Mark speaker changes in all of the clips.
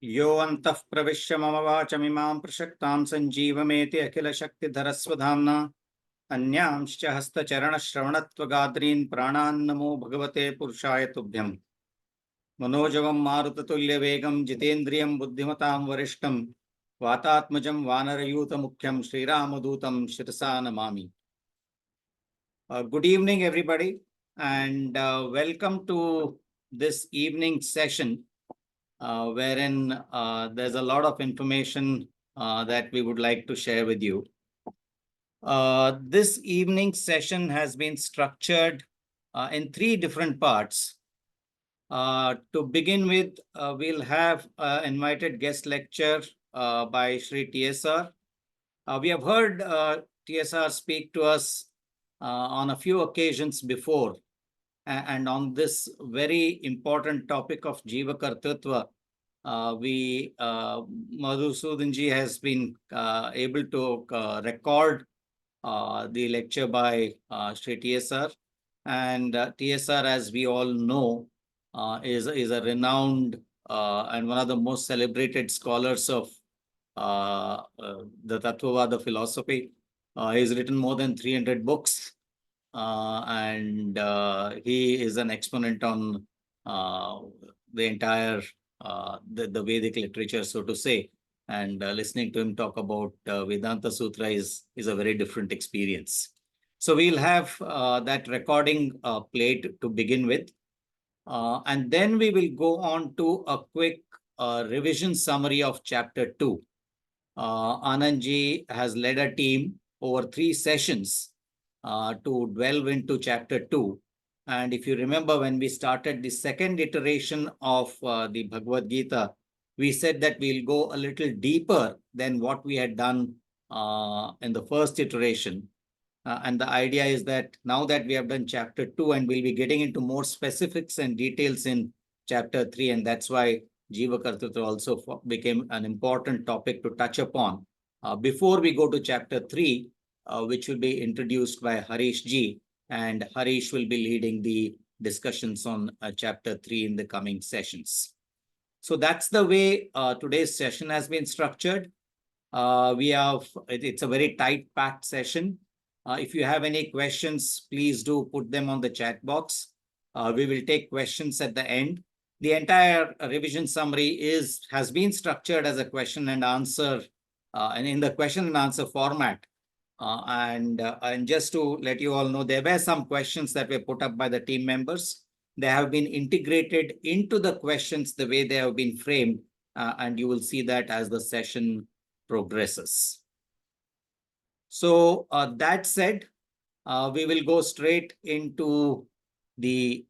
Speaker 1: यो अन्तः प्रविश्य मम वाचमिमां प्रशक्तां सञ्जीवमेति अखिलशक्तिधरस्वधाम्ना अन्यांश्च हस्तचरणश्रवणत्वगात्रीन् प्राणान् नमो भगवते पुरुषाय तुभ्यम्। मनोजवं मारुततुल्यवेगं जितेन्द्रियं बुद्धिमतां वरिष्ठं वातात्मजं वानरयूतमुख्यं श्रीरामदूतं शिरसा Namami. Good evening, everybody, and welcome to this evening session wherein there's a lot of information that we would like to share with you. This evening session has been structured in three different parts. To begin with, we'll have invited guest lecture by Shri TSR. We have heard TSR speak to us on a few occasions before, and on this very important topic of Jiva Kartritva, Madhusudanji has been able to record the lecture by Shri TSR. And TSR, as we all know, is a renowned and one of the most celebrated scholars of the Tattvavada philosophy. He's written more than 300 books, and he is an exponent on the entire the Vedic literature, so to say. And listening to him talk about Vedanta Sutra is a very different experience. So we'll have that recording played to begin with. And then we will go on to a quick revision summary of chapter 2. Anandji has led a team over 3 sessions to delve into chapter 2. And if you remember, when we started the second iteration of the Bhagavad Gita, we said that we'll go a little deeper than what we had done in the first iteration. And the idea is that now that we have done chapter 2, and we'll be getting into more specifics and details in chapter 3, and that's why Jiva Kartritva also became an important topic to touch upon. Before we go to chapter 3, which will be introduced by Harish Ji, and Harish will be leading the discussions on chapter 3 in the coming sessions. So that's the way today's session has been structured. It's a very tight-packed session. If you have any questions, please do put them on the chat box. We will take questions at the end. The entire revision summary has been structured as a question and answer, and in the question and answer format. And just to let you all know, there were some questions that were put up by the team members. They have been integrated into the questions the way they have been framed, and you will see that as the session progresses. So that said, we will go straight into the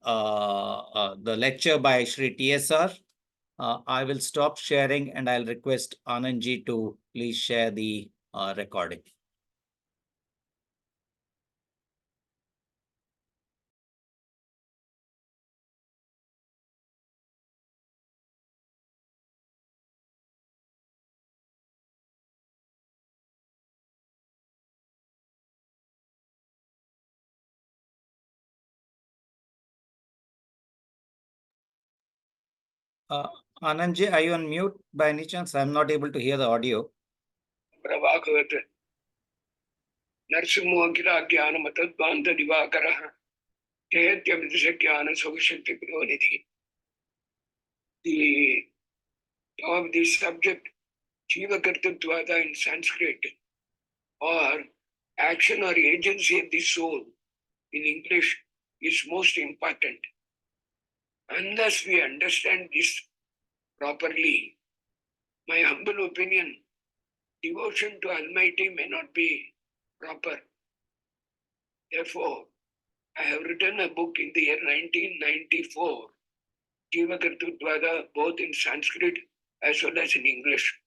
Speaker 1: lecture by Shri TSR. I will stop sharing and I'll request Anandji to please share the recording. Anandji, are you on mute by any chance? I'm not able to hear the audio.
Speaker 2: Prabhakavat Narsimhonkira Jnana Matadvanta Divakaraha Jayatya Vidisha Jnana Sogashakti Pradonidhi. The of the subject Jiva Kartatvada in Sanskrit, or action or agency of the soul in English, is most important. Unless we understand this properly, my humble opinion, devotion to Almighty may not be proper. Therefore, I have written a book in the year 1994, Jiva Kartatvada, both in Sanskrit as well as in English.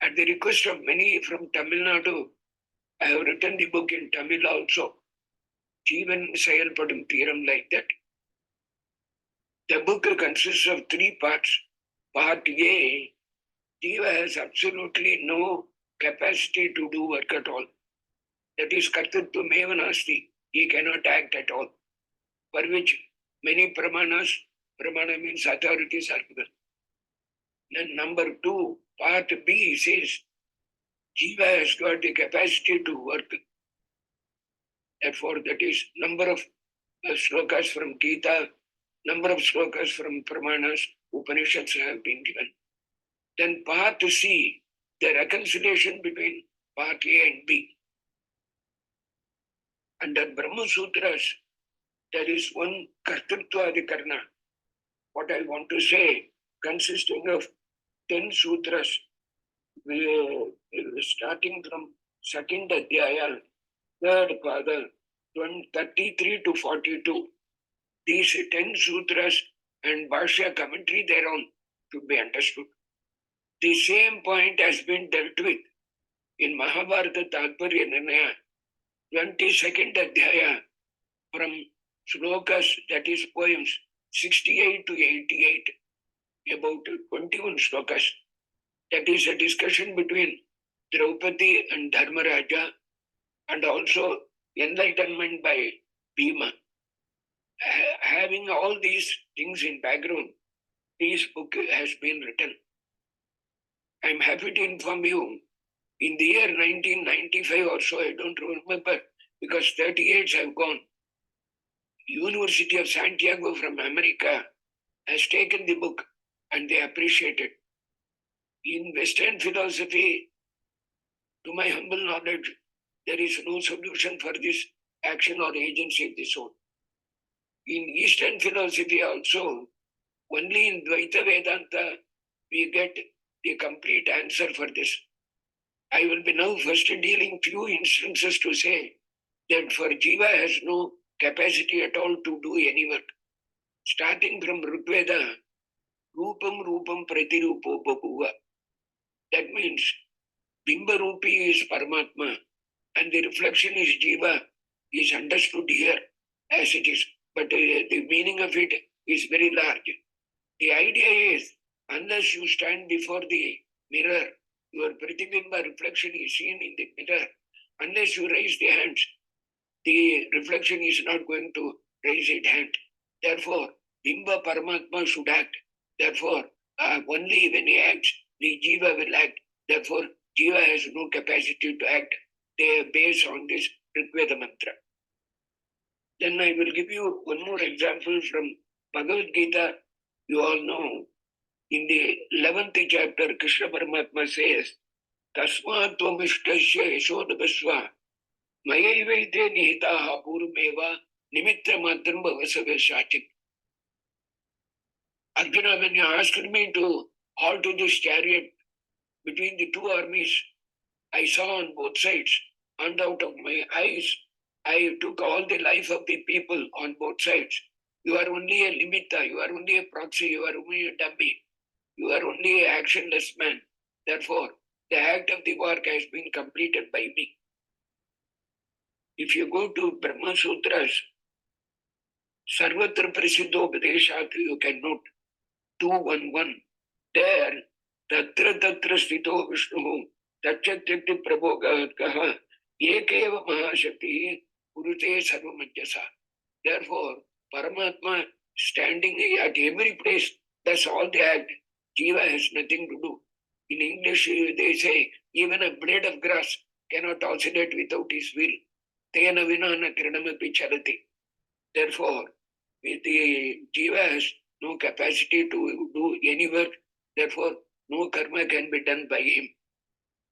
Speaker 2: At the request of many from Tamil Nadu, I have written the book in Tamil also, Jivan Sayalpadum Theorem, like that. The book consists of 3 parts. Part A, Jiva has absolutely no capacity to do work at all. That is Kartatva Meva Nasti. He cannot act at all. For which many pramanas, pramana means authorities, are given. Then number 2, part B says, Jiva has got the capacity to work. Therefore, that is number of slokas from Gita, number of slokas from Pramanas, Upanishads have been given. Then part C, the reconciliation between part A and B. Under Brahma Sutras, there is one Kartatva Adhikarana. What I want to say, consisting of 10 sutras, starting from second Adhyaya, third Pada, 33 to 42. These 10 sutras and Bhashya commentary thereon should be understood. The same point has been dealt with in Mahabharata Tatparya Nirnaya, 22nd Adhyaya, from slokas, that is poems, 68 to 88, about 21 slokas. That is a discussion between Draupadi and Dharmaraja, and also enlightenment by Bhima. Having all these things in background, this book has been written. I am happy to inform you, in the year 1995 or so, I don't remember, because 30 years have gone, University of Santiago from America has taken the book and they appreciate it. In Western philosophy, to my humble knowledge, there is no solution for this action or agency of the soul. In Eastern philosophy also, only in Dvaita Vedanta we get the complete answer for this. I will be now first dealing few instances to say that for Jiva has no capacity at all to do any work. Starting from Rigveda, Rupam Rupam Pratirupo Bhuva. That means Bimba Rupi is Paramatma and the reflection is Jiva is understood here as it is. But the meaning of it is very large. The idea is, unless you stand before the mirror, your Pratibimba reflection is seen in the mirror. Unless you raise the hands, the reflection is not going to raise its hand. Therefore, Bimba Paramatma should act. Therefore, only when he acts, the Jiva will act. Therefore, Jiva has no capacity to act. They are based on this Rigveda mantra. Then I will give you one more example from Bhagavad Gita. You all know, in the 11th chapter, Krishna Paramatma says, Tasmat Tvamishtasya Yashodabasva Mayaivaite Nihitaha Purumeva Nimitra Matram Bhavasavesachik. Arjuna, when you asked me to halt to this chariot between the two armies, I saw on both sides, and out of my eyes, I took all the life of the people on both sides. You are only a nimitta, you are only a proxy, you are only a dummy, you are only an actionless man. Therefore, the act of the work has been completed by me. If you go to Brahma Sutras, Sarvatra Prasiddho Padeshat, you can note 211. There, Tatra Tatra Sthito Vishnu, Tachatyakti Prabhogakaha, Ekeva Mahashakti, Purute Sarvamajasa. Therefore, Paramatma standing at every place, that's all the act. Jiva has nothing to do. In English, they say, even a blade of grass cannot oscillate without his will. Tena vinana kiranamapi charati. Therefore, the Jiva has no capacity to do any work. Therefore, no karma can be done by him.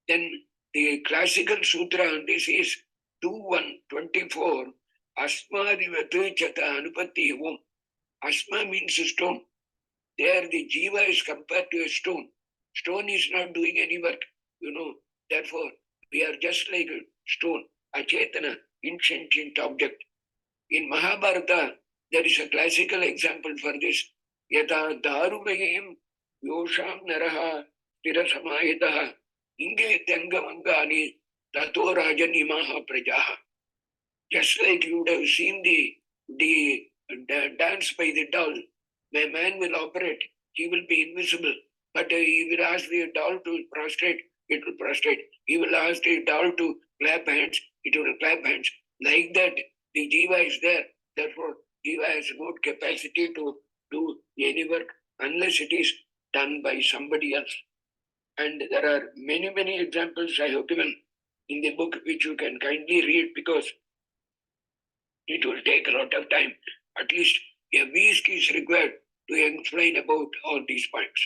Speaker 2: Then the classical sutra on this is 2.1.24. Asmadivatu chata anupatti om. Asma means stone. There the Jiva is compared to a stone. Stone is not doing any work, Therefore, we are just like a stone, a chetana, insentient object. In Mahabharata, there is a classical example for this. Yata darumahim yosham naraha tirasamayataha inge tyangamangani tato rajanimaha prajaha. Just like you would have seen the dance by the doll, where man will operate, he will be invisible. But he will ask the doll to prostrate, it will prostrate. He will ask the doll to clap hands, it will clap hands. Like that, the Jiva is there. Therefore, Jiva has no capacity to do any work unless it is done by somebody else. And there are many, many examples I have given in the book, which you can kindly read because it will take a lot of time. At least a week is required to explain about all these points.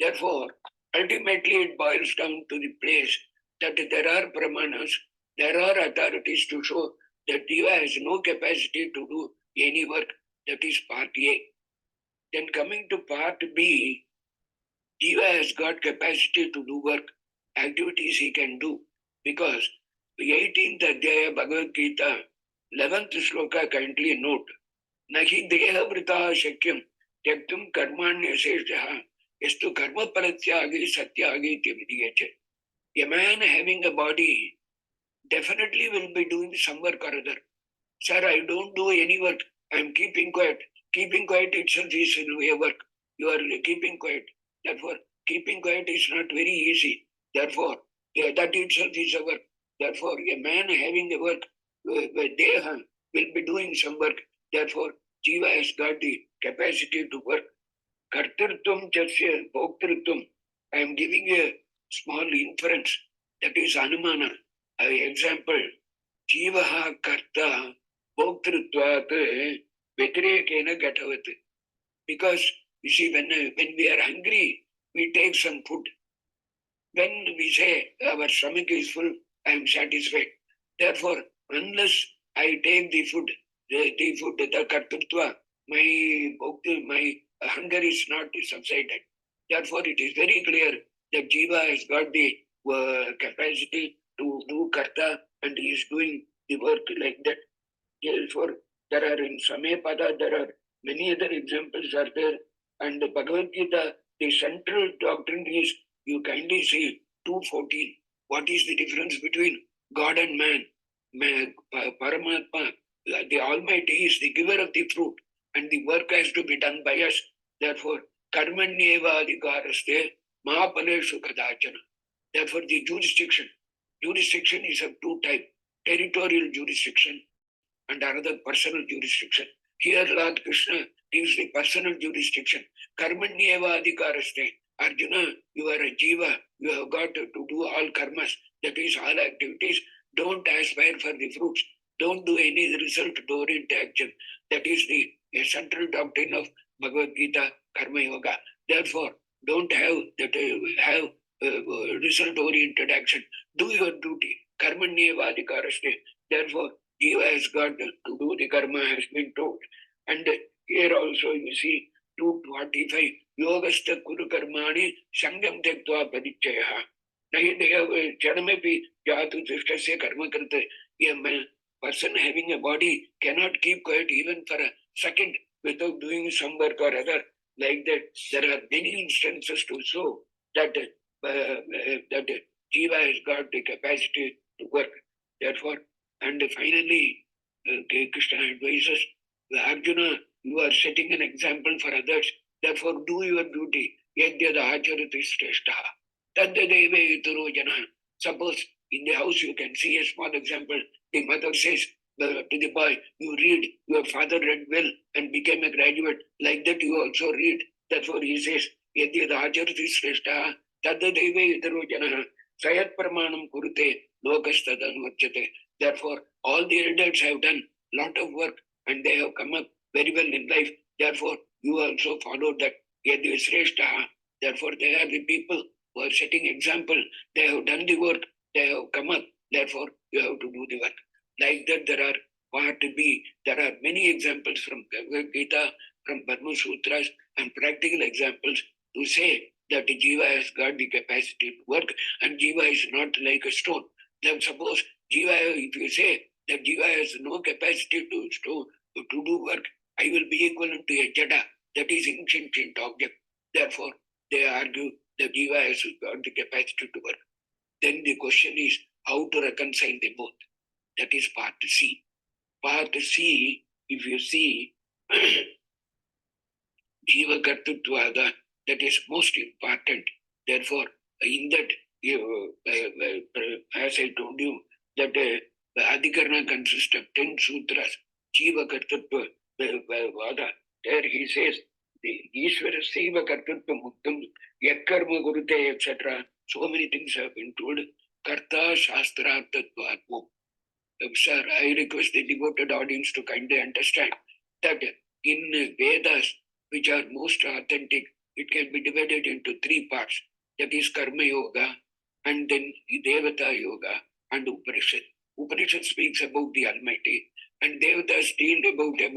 Speaker 2: Therefore, ultimately it boils down to the place that there are pramanas, there are authorities to show that Diva has no capacity to do any work. That is part A. Then coming to part B, Diva has got capacity to do work, activities he can do. Because the 18th Adhyaya Bhagavad Gita, 11th shloka, kindly note, Nahi deha vrita shakyam tyaktum karmanyaseshaha yastu karma paratyagi satyagi tividiyate. A man having a body definitely will be doing some work or other. Sir, I don't do any work. I am keeping quiet. Keeping quiet itself is a work. You are keeping quiet. Therefore, keeping quiet is not very easy. Therefore, that itself is a work. Therefore, a man having a work, Deha will be doing some work. Therefore, Jiva has got the capacity to work. Kartartvam chasya bhoktartvam. I am giving a small inference. That is Anumana. Example, Jivaha karta bhoktritvat vyatirekena gatavat. Because you see, when we are hungry, we take some food. When we say our stomach is full, I am satisfied. Therefore, unless I take the food, the kartritva, my hunger is not subsided. Therefore, it is very clear that Jiva has got the capacity to do karta and he is doing the work like that. Therefore, there are in Samepada, there are many other examples are there. And the Bhagavad Gita, the central doctrine is, you kindly see 2:14. What is the difference between God and man? Paramatma, the Almighty is the giver of the fruit, and the work has to be done by us. Therefore, karmanyeva adhikaraste mahapaleshu kadachana. Therefore, the jurisdiction is of two types: territorial jurisdiction and another personal jurisdiction. Here, Lord Krishna gives the personal jurisdiction. Karmanyeva adhikaraste. Arjuna, you are a jiva. You have got to do all karmas. That is, all activities. Don't aspire for the fruits. Don't do any result-oriented action. That is the central doctrine of Bhagavad Gita, Karma Yoga. Therefore, don't have result-oriented action. Do your duty. Karmanyeva adhikaraste. Therefore, Jiva has got to do the karma has been told. And here also you see 2:45, Yogastha Kuru Karmani Sangam Tektva Padichayaha. Nahi deha Janamepi Jatu Tistasya Karma Krita. A person having a body cannot keep quiet even for a second without doing some work or other. Like that, there are many instances to show that Jiva has got the capacity to work. Therefore, and finally, Krishna advises Arjuna, you are setting an example for others. Therefore, do your duty. Yadyada acharati shrestha. Tadadeve itaro jana. Suppose in the house you can see a small example. The mother says to the boy, you read, your father read well and became a graduate. Like that you also read. Therefore he says, Yadyada acharati shrestha. Tadadeve itaro jana. Sayat pramanam kurute lokastadhanvachyate. Therefore, all the elders have done a lot of work and they have come up very well in life. Therefore, you also follow that. Therefore, they are the people who are setting example. They have done the work. They have come up. Therefore, you have to do the work. Like that, there are part B. There are many examples from Bhagavad Gita, from Brahma Sutras, and practical examples to say that Jiva has got the capacity to work and Jiva is not like a stone. Then suppose Jiva, if you say that Jiva has no capacity to do work, I will be equivalent to a Jada, that is insentient object. Therefore, they argue that Jiva has got the capacity to work. Then the question is how to reconcile them both. That is part C. Part C, if you see, Jiva Kartatvada, that is most important. Therefore, in that, as I told you, that the Adhikarana consists of 10 sutras. Jiva Kartatva Vada. There he says the Ishvara Seva Kartatva Muktam, Yakarma Gurute, etc. So many things have been told. Karta Shastra Tattva. Sir, I request the devoted audience to kindly understand that in Vedas, which are most authentic, it can be divided into three parts. That is Karma Yoga, and then Devata Yoga, and Upanishad. Upanishad speaks about the Almighty, and Devatas deal about the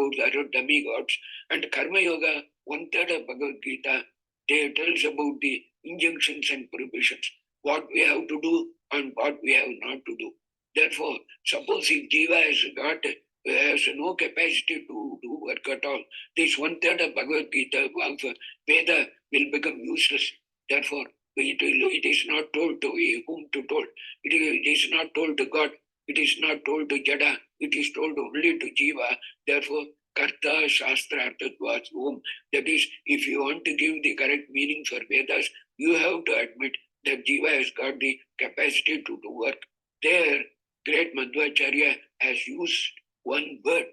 Speaker 2: demigods, and Karma Yoga, one third of Bhagavad Gita, they tells about the injunctions and prohibitions, what we have to do and what we have not to do. Therefore, suppose if Jiva has no capacity to do work at all, this one third of Bhagavad Gita of Veda will become useless. Therefore, it is not told to whom to told. It is not told to God. It is not told to Jada. It is told only to Jiva. Therefore, Karta Shastra Artatvat Om. That is, if you want to give the correct meaning for Vedas, you have to admit that Jiva has got the capacity to do work. There, great Madhvacharya has used one word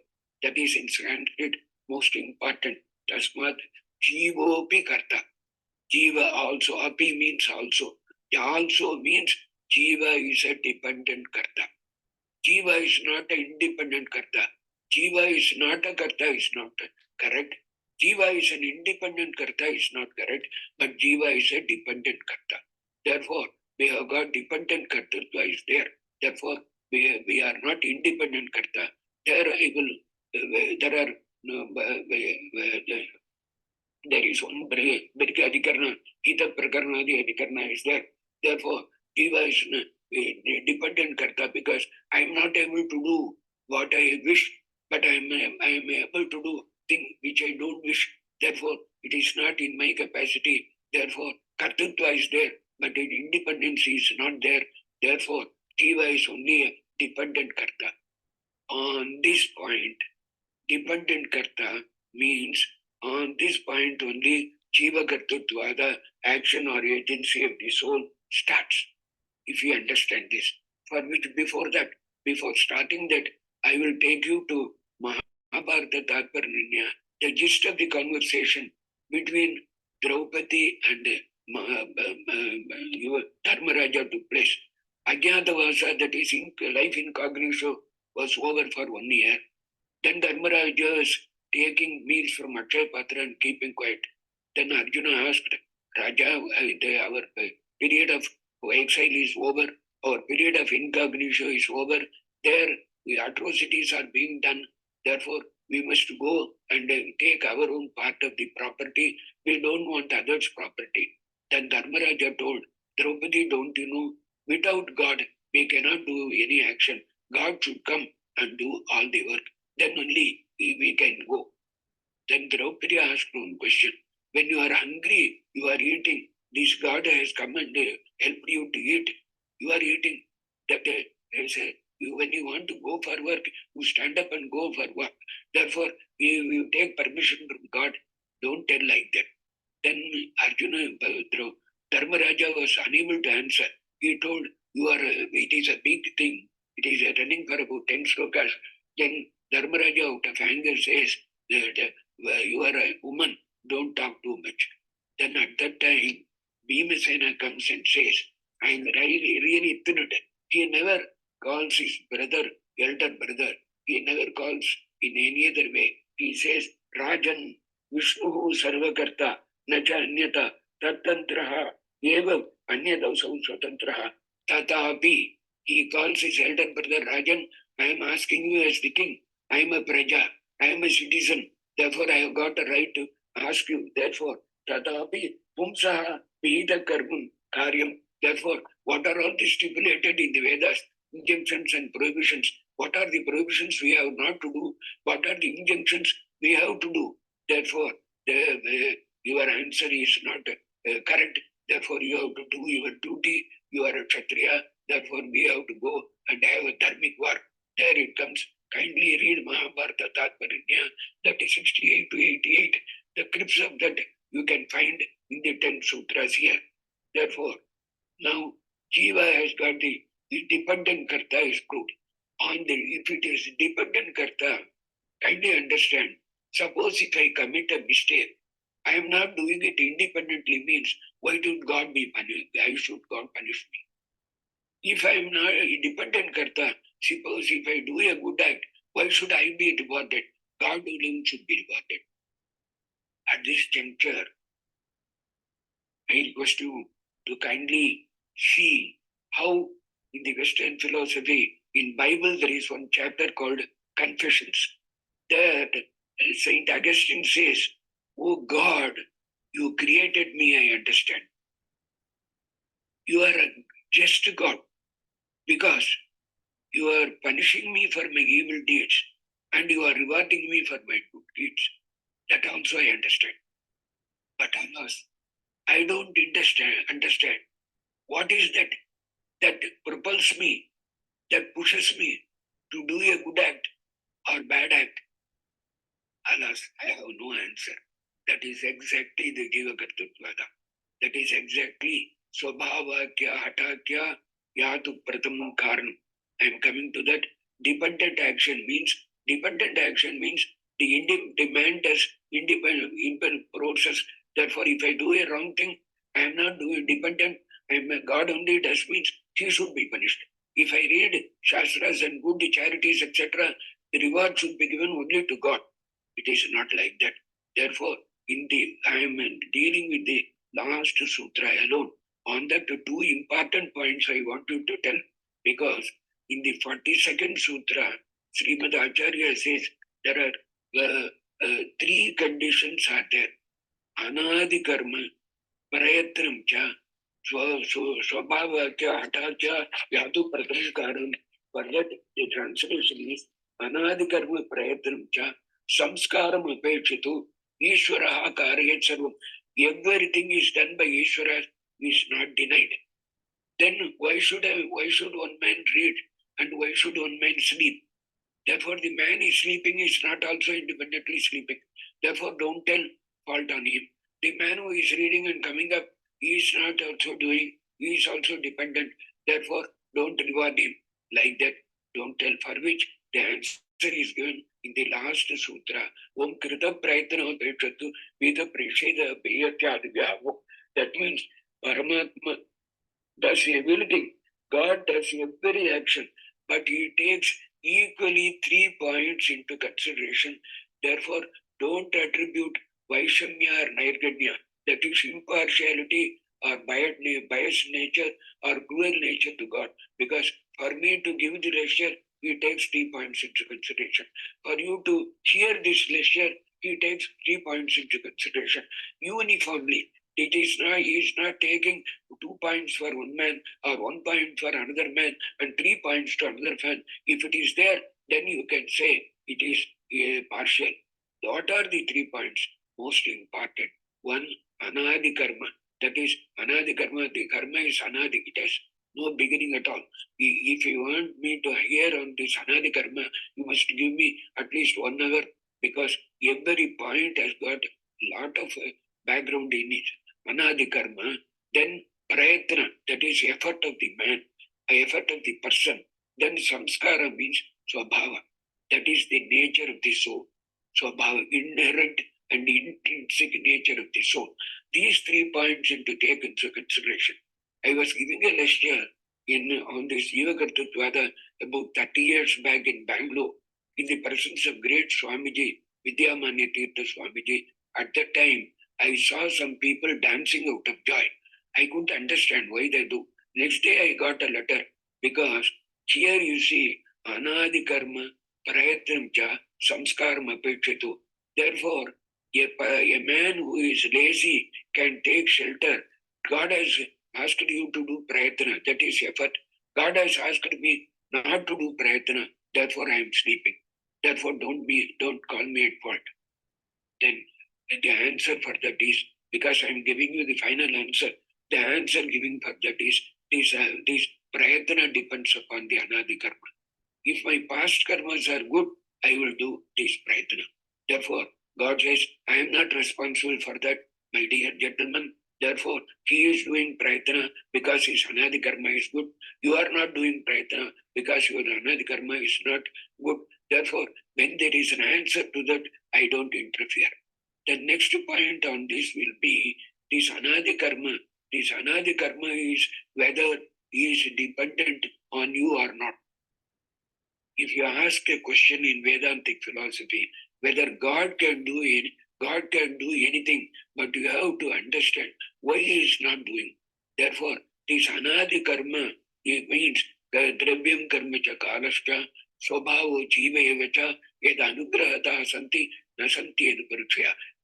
Speaker 2: that is in Sanskrit most important. Tasmat Jivopi Karta. Jiva also, api means also. Also means Jiva is a dependent Karta. Jiva is not an independent Karta. Jiva is not a Karta is not correct. Jiva is an independent Karta is not correct, but Jiva is a dependent Karta. Therefore, we have got dependent Kartatva is there. Therefore, we are not independent Karta. There there are there is one Birka Adhikarna, Gita Prakarnadi Adhikarna is there. Therefore, Jiva is dependent Karta because I am not able to do what I wish, but I am able to do things which I don't wish. Therefore, it is not in my capacity. Therefore, Kartatva is there, but independence is not there. Therefore, Jiva is only a dependent Karta. On this point, dependent Karta means on this point only Jiva Kartatva, the action or agency of the soul, starts. If you understand this, for which before that, before starting that, I will take you to Mahabharata Tatparanya, the gist of the conversation between Draupadi and Dharmaraja took place. Ajnatavasa, that is life incognito, was over for 1 year. Then Dharmaraja is taking meals from Akshay Patra and keeping quiet. Then Arjuna asked, Raja, our period of exile is over, our period of incognito is over. There, the atrocities are being done. Therefore, we must go and take our own part of the property. We don't want others' property. Then Dharmaraja told, Draupadi, don't you know, without God, we cannot do any action. God should come and do all the work. Then only we can go. Then Draupadi asked one question. When you are hungry, you are eating. This God has come and helped you to eat. You are eating. That when you want to go for work, you stand up and go for work. Therefore, you take permission from God. Don't tell like that. Then Arjuna, Dharmaraja was unable to answer. He told, it is a big thing. It is running for about 10 slokas. Then Dharmaraja out of anger says that you are a woman, don't talk too much. Then at that time, Bhimasena comes and says, I am really ignorant. He never calls his brother, elder brother. He never calls in any other way. He says, Rajan, Vishnu Sarvakarta, Nacha Anyata, Tatantraha, Eva Anyadavsam Swatantraha, Tatapi. He calls his elder brother Rajan, I am asking you as the king. I am a praja. I am a citizen. Therefore, I have got a right to ask you. Therefore, tatapi pumsaha vihita karmam karyam. Therefore, what are all stipulated in the Vedas? Injunctions and prohibitions. What are the prohibitions we have not to do? What are the injunctions we have to do? Therefore, your answer is not correct. Therefore, you have to do your duty. You are a Kshatriya. Therefore, we have to go and have a dharmic work. There it comes. Kindly read Mahabharata Tatparanya, that is 68 to 88. The crypts of that you can find in the 10 sutras here. Therefore, now Jiva has got the dependent Karta is proved. If it is dependent Karta, kindly understand. Suppose if I commit a mistake, I am not doing it independently means why should God be punished? Why should God punish me? If I am not a dependent karta, suppose if I do a good act, why should I be rewarded? God alone should be rewarded. At this juncture, I request you to kindly see how in the Western philosophy, in Bible there is one chapter called Confessions. There Saint Augustine says, "Oh God, you created me, I understand. You are a just God because you are punishing me for my evil deeds and you are rewarding me for my good deeds. That also I understand. But alas, I don't understand what is that propels me, that pushes me to do a good act or bad act. Alas, I have no answer. That is exactly the Jiva Kartatvada. That is exactly Swabhava Kya Hata Kya Yatu Pratamam Karanam. I am coming to that. Dependent action means the man does independent process. Therefore, if I do a wrong thing, I am not doing dependent. I am a God only does means he should be punished. If I read Shastras and good charities, etc., the reward should be given only to God. It is not like that. Therefore, I am dealing with the last sutra alone. On that, two important points I want you to tell. Because in the 42nd sutra, Srimad Acharya says there are three conditions are there. Anadi karma, prayatnam cha, swabhavakya, hatakya, yadu pratam karam. For that, the translation is Anadi karma prayatnam cha, samskaram apekshitu, Ishwaraha karyat sarvam. Everything is done by Ishwara, is not denied. Then why should one man read and why should one man sleep? Therefore, the man is sleeping is not also independently sleeping. Therefore, don't tell fault on him. The man who is reading and coming up, he is not also doing, he is also dependent. Therefore, don't reward him like that. Don't tell for which the answer is given in the last sutra. Om Krita Prayatana Pechatu Vida Prisheda Peyatyadigavo. That means Paramatma does everything. God does every action, but he takes equally 3 points into consideration. Therefore, don't attribute Vaishamya or Nairganya, that is impartiality or biased nature or cruel nature to God. Because for me to give the lecture, he takes 3 points into consideration. For you to hear this lecture, he takes 3 points into consideration uniformly. He is not taking 2 points for one man or 1 point for another man and 3 points to another man. If it is there, then you can say it is partial. What are the 3 points? Most important. One, anadi karma. That is anadi karma. The karma is anadi. It has no beginning at all. If you want me to hear on this anadi karma, you must give me at least 1 hour because every point has got a lot of background in it. Anadi karma. Then prayatna, that is effort of the man, effort of the person. Then samskara means swabhava, that is the nature of the soul. Swabhava, inherent and intrinsic nature of the soul. These 3 points to take into consideration. I was giving a lecture on this Yivakartatvada about 30 years back in Bangalore in the presence of great Swamiji, Vidyamanya Tirtha Swamiji. At that time, I saw some people dancing out of joy. I couldn't understand why they do. Next day I got a letter because here you see anadi karma prayatnam cha samskaram apekshitu. Therefore, a man who is lazy can take shelter. God has asked you to do prayatna, that is effort. God has asked me not to do prayatna, therefore I am sleeping. Therefore don't call me at fault. Then the answer for that is, because I am giving you the final answer, the answer giving for that is, this prayatna depends upon the anadi karma. If my past karmas are good, I will do this prayatna. Therefore, God says, I am not responsible for that, my dear gentleman. Therefore, he is doing prayatna because his anadi karma is good. You are not doing prayatna because your anadi karma is not good. Therefore, when there is an answer to that, I don't interfere. The next point on this will be this anadi karma. This anadi karma is whether he is dependent on you or not. If you ask a question in Vedantic philosophy, whether God can do it, God can do anything, but you have to understand why he is not doing. Therefore, this anadi karma, it means dravyam karma cha kalascha, swabhavo jiva evacha, yad anugrahata santi, na santi edu.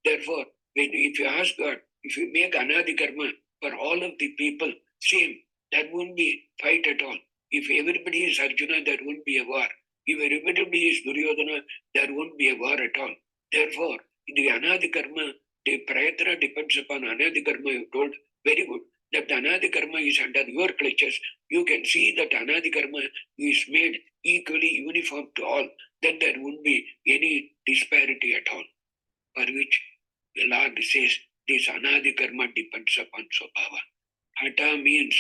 Speaker 2: Therefore, if you ask God, if you make anadi karma for all of the people, same, that won't be fight at all. If everybody is Arjuna, there won't be a war. If everybody is Duryodhana, there won't be a war at all. Therefore, the Anadi Karma, the Prayatna depends upon Anadi Karma, you told, very good. That Anadi Karma is under your clutches. You can see that Anadi Karma is made equally uniform to all. Then there won't be any disparity at all. For which the Lord says, this Anadi Karma depends upon Swabhava. Hata means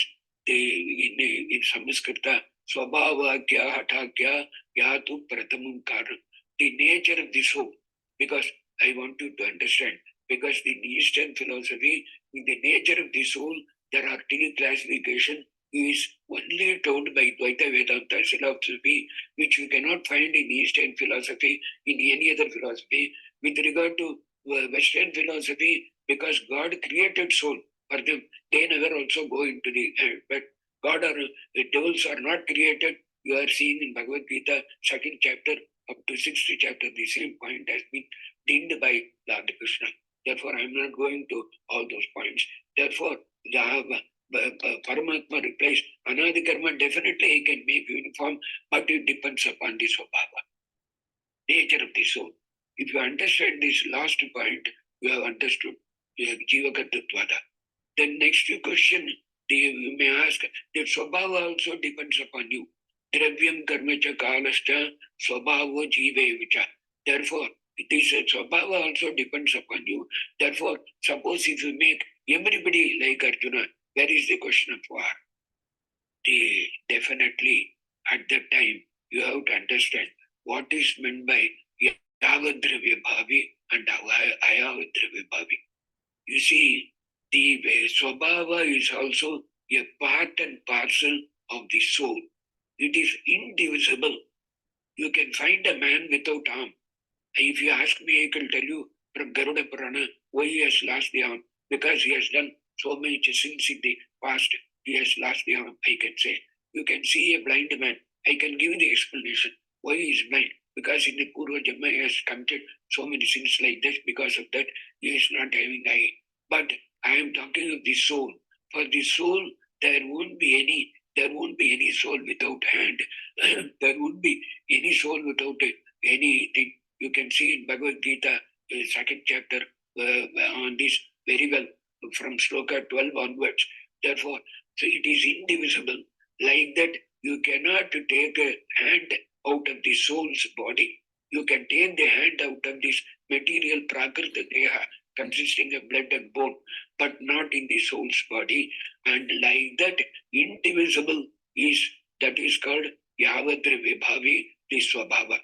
Speaker 2: in Samskrita, Swabhava kya hata kya yatu pratamam karan. The nature of the soul. Because I want you to understand, because in Eastern philosophy, in the nature of the soul, there are three classification is only told by Dvaita Vedanta philosophy, which you cannot find in Eastern philosophy, in any other philosophy. With regard to Western philosophy, because God created soul for them, they never also go into the but God or the devils are not created. You are seeing in Bhagavad Gita, second chapter up to sixth chapter, the same point has been deemed by Lord Krishna. Therefore, I am not going to all those points. Therefore, Paramatma replies, Anadi Karma definitely he can make uniform, but it depends upon the Swabhava, nature of the soul. If you understand this last point, you have understood Jivagatattvada. Then next question, you may ask, that Swabhava also depends upon you. Dravyam karmacha kalascha swabhavo jivevicha. Therefore, this Swabhava also depends upon you. Therefore, suppose if you make everybody like Arjuna, where is the question of war? Definitely, at that time, you have to understand what is meant by Yavadravya Bhavi and Ayavadravya Bhavi. You see, the Swabhava is also a part and parcel of the soul. It is indivisible. You can find a man without arm. If you ask me, I can tell you from Garuda Purana why he has lost the arm. Because he has done so many sins in the past, he has lost the arm, I can say. You can see a blind man. I can give you the explanation why he is blind. Because in the Purva Janma he has committed so many sins like this. Because of that, he is not having eye. But I am talking of the soul. For the soul, there won't be any soul without hand. There won't be any soul without anything. You can see in Bhagavad Gita, second chapter, on this very well from Shloka 12 onwards. Therefore, so it is indivisible. Like that, you cannot take a hand out of the soul's body. You can take the hand out of this material prakrita deha consisting of blood and bone, but not in the soul's body. And like that, indivisible that is called Yavadri Vibhavi, the Swabhava.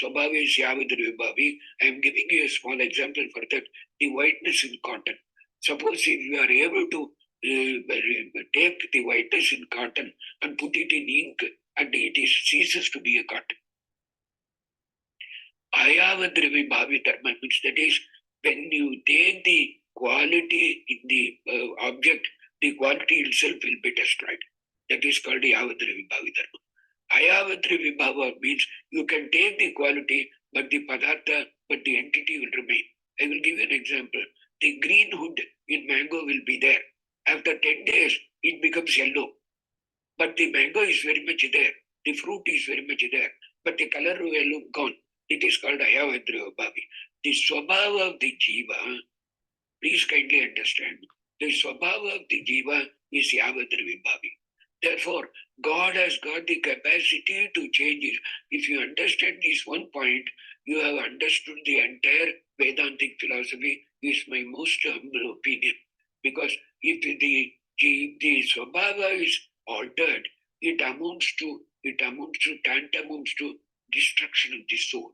Speaker 2: Swabhava is Yavadri Vibhavi. I am giving you a small example for that. The whiteness in cotton. Suppose if you are able to take the whiteness in cotton and put it in ink, and it ceases to be a cotton. Ayavadrivi Bhavi Dharma means that is when you take the quality in the object, the quality itself will be destroyed. That is called Ayavadrivi Bhavi Dharma. Ayavadrivi Bhava means you can take the quality, but the padartha, but the entity will remain. I will give you an example. The green hood in mango will be there. After 10 days, it becomes yellow. But the mango is very much there. The fruit is very much there. But the color will gone. It is called Ayavadriva Bhavi. The Swabhava of the Jiva, please kindly understand, the Swabhava of the Jiva is Yavadriva Bhavi. Therefore, God has got the capacity to change it. If you understand this one point, you have understood the entire Vedantic philosophy, is my most humble opinion. Because if the Swabhava is altered, it amounts to tantamount to destruction of the soul.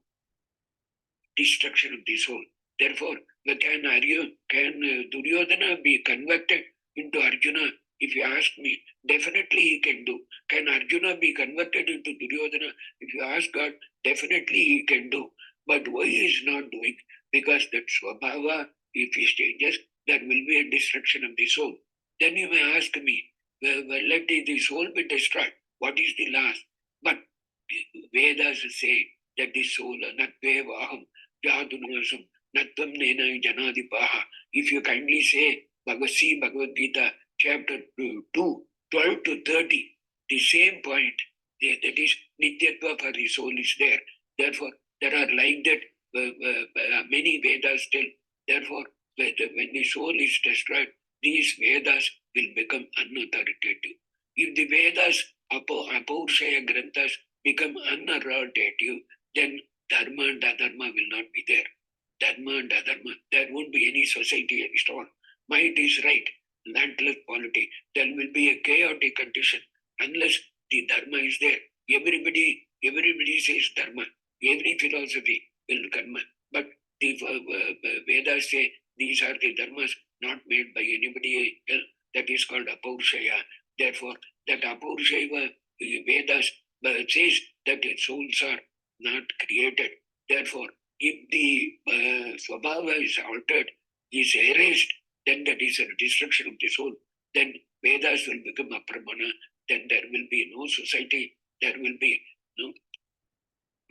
Speaker 2: Destruction of the soul. Therefore, Can Duryodhana be converted into Arjuna? If you ask me, definitely he can do. Can Arjuna be converted into Duryodhana? If you ask God, definitely he can do. But why he is not doing? Because that Swabhava, if he changes, there will be a destruction of the soul. Then you may ask me, well, let the soul be destroyed. What is the last? But Vedas say that the soul, Natvevaham, Jadunasam, Natvam Nena Janadipaha. If you kindly say Bhagavad Gita, chapter 2, 12 to 30, the same point, that is Nityatva for the soul is there. Therefore, there are like that many Vedas tell. Therefore, when the soul is destroyed, these Vedas will become unauthoritative. If the Vedas, Apaurushaya Granthas, become unauthoritative, then Dharma and Adharma will not be there. Dharma and Adharma, there won't be any society at all. Might is right, landless polity. There will be a chaotic condition unless the Dharma is there. Everybody says Dharma. Every philosophy will karma. But the Vedas say these are the dharmas not made by anybody else. That is called Apaurushaya. Therefore, that Apaurushaya Vedas says that the souls are not created. Therefore, if the Swabhava is altered, is erased, then that is a destruction of the soul. Then Vedas will become apramana. Then there will be no society. There will be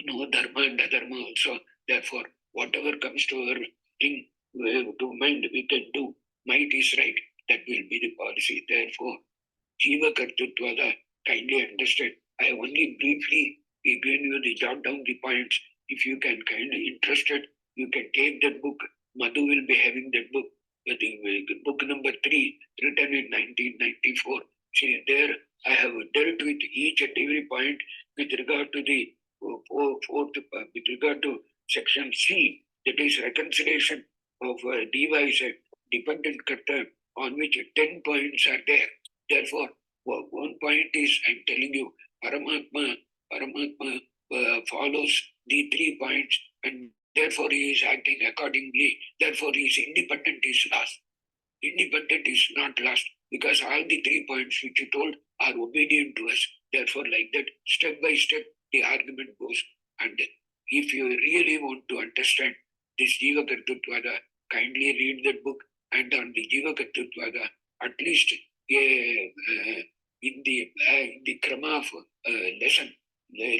Speaker 2: no dharma and adharma also. Therefore, whatever comes to our thing, to mind, we can do. Might is right. That will be the policy. Therefore, Jiva Kartutvada, kindly understand. I have only briefly given you the jot down the points. If you can kindly interested, you can take that book. Madhu will be having that book. Book number 3, written in 1994. See, there I have dealt with each and every point with regard to the with regard to section C, that is reconciliation of Diva is a dependent karta, on which 10 points are there. Therefore, one point is I'm telling you, Paramatma follows the 3 points, and therefore he is acting accordingly. Therefore, his independent is lost. Independent is not lost because all the 3 points which you told are obedient to us. Therefore, like that, step by step, the argument goes. And if you really want to understand this Jiva Kartutvada, kindly read that book. And on the Jiva Kartutvada, at least in the krama of lesson,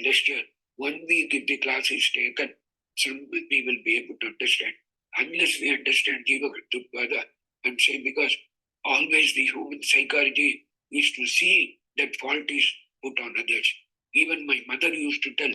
Speaker 2: lecture, 1 week if the class is taken, some we will be able to understand. Unless we understand Jiva Kartutvada, and say because always the human psychology is to see that fault is put on others. Even my mother used to tell,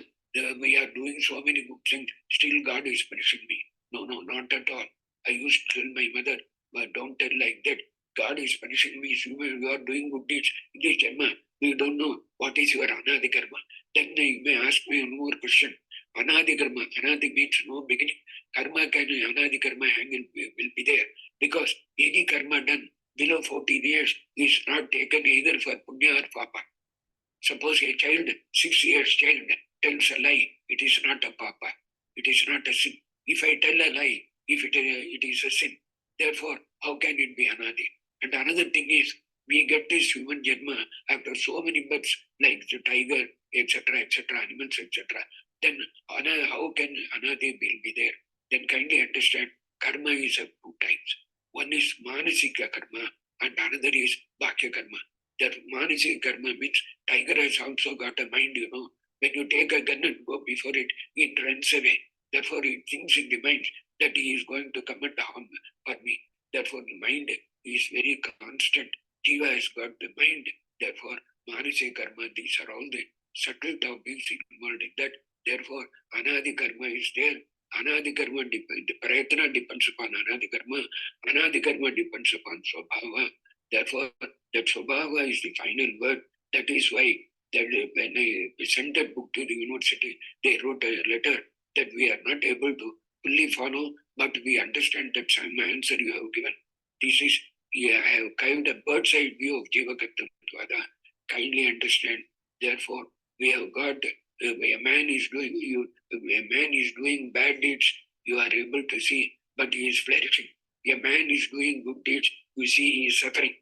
Speaker 2: we are doing so many good things, still God is punishing me. No, not at all. I used to tell my mother, but don't tell like that. God is punishing me. You are doing good deeds. It is karma. You don't know what is your anadi karma. Then you may ask me one more question. Anadi karma. Anadi means no beginning. Karma can anadi karma will be there. Because any karma done below 14 years is not taken either for punya or papa. Suppose a child, 6 years child, tells a lie, it is not a papa. It is not a sin. If I tell a lie, if it is a sin, therefore, how can it be anadi? And another thing is, we get this human janma after so many births, like the tiger, etc., animals, etc. Then how can anadi will be there? Then kindly understand, karma is of 2 types. One is manasika karma and another is bhakya karma. That manasika karma means tiger has also got a mind, When you take a gun and go before it, it runs away. Therefore, it thinks in the mind that he is going to commit harm for me. Therefore, the mind is very constant. Jiva has got the mind. Therefore, manasika karma, these are all the subtle topics involved in that. Therefore, anadi karma is there. Anadi karma depends, prayatna depends upon anadi karma. Anadi karma depends upon swabhava. Therefore, that swabhava is the final word. That is why that when I sent that book to the university, they wrote a letter that we are not able to fully follow, but we understand that some answer you have given. This is, I have kind of bird's eye view of Jiva Kartatvada. Kindly understand. Therefore, we have got a man is doing bad deeds, you are able to see but he is flourishing. A man is doing good deeds, you see he is suffering,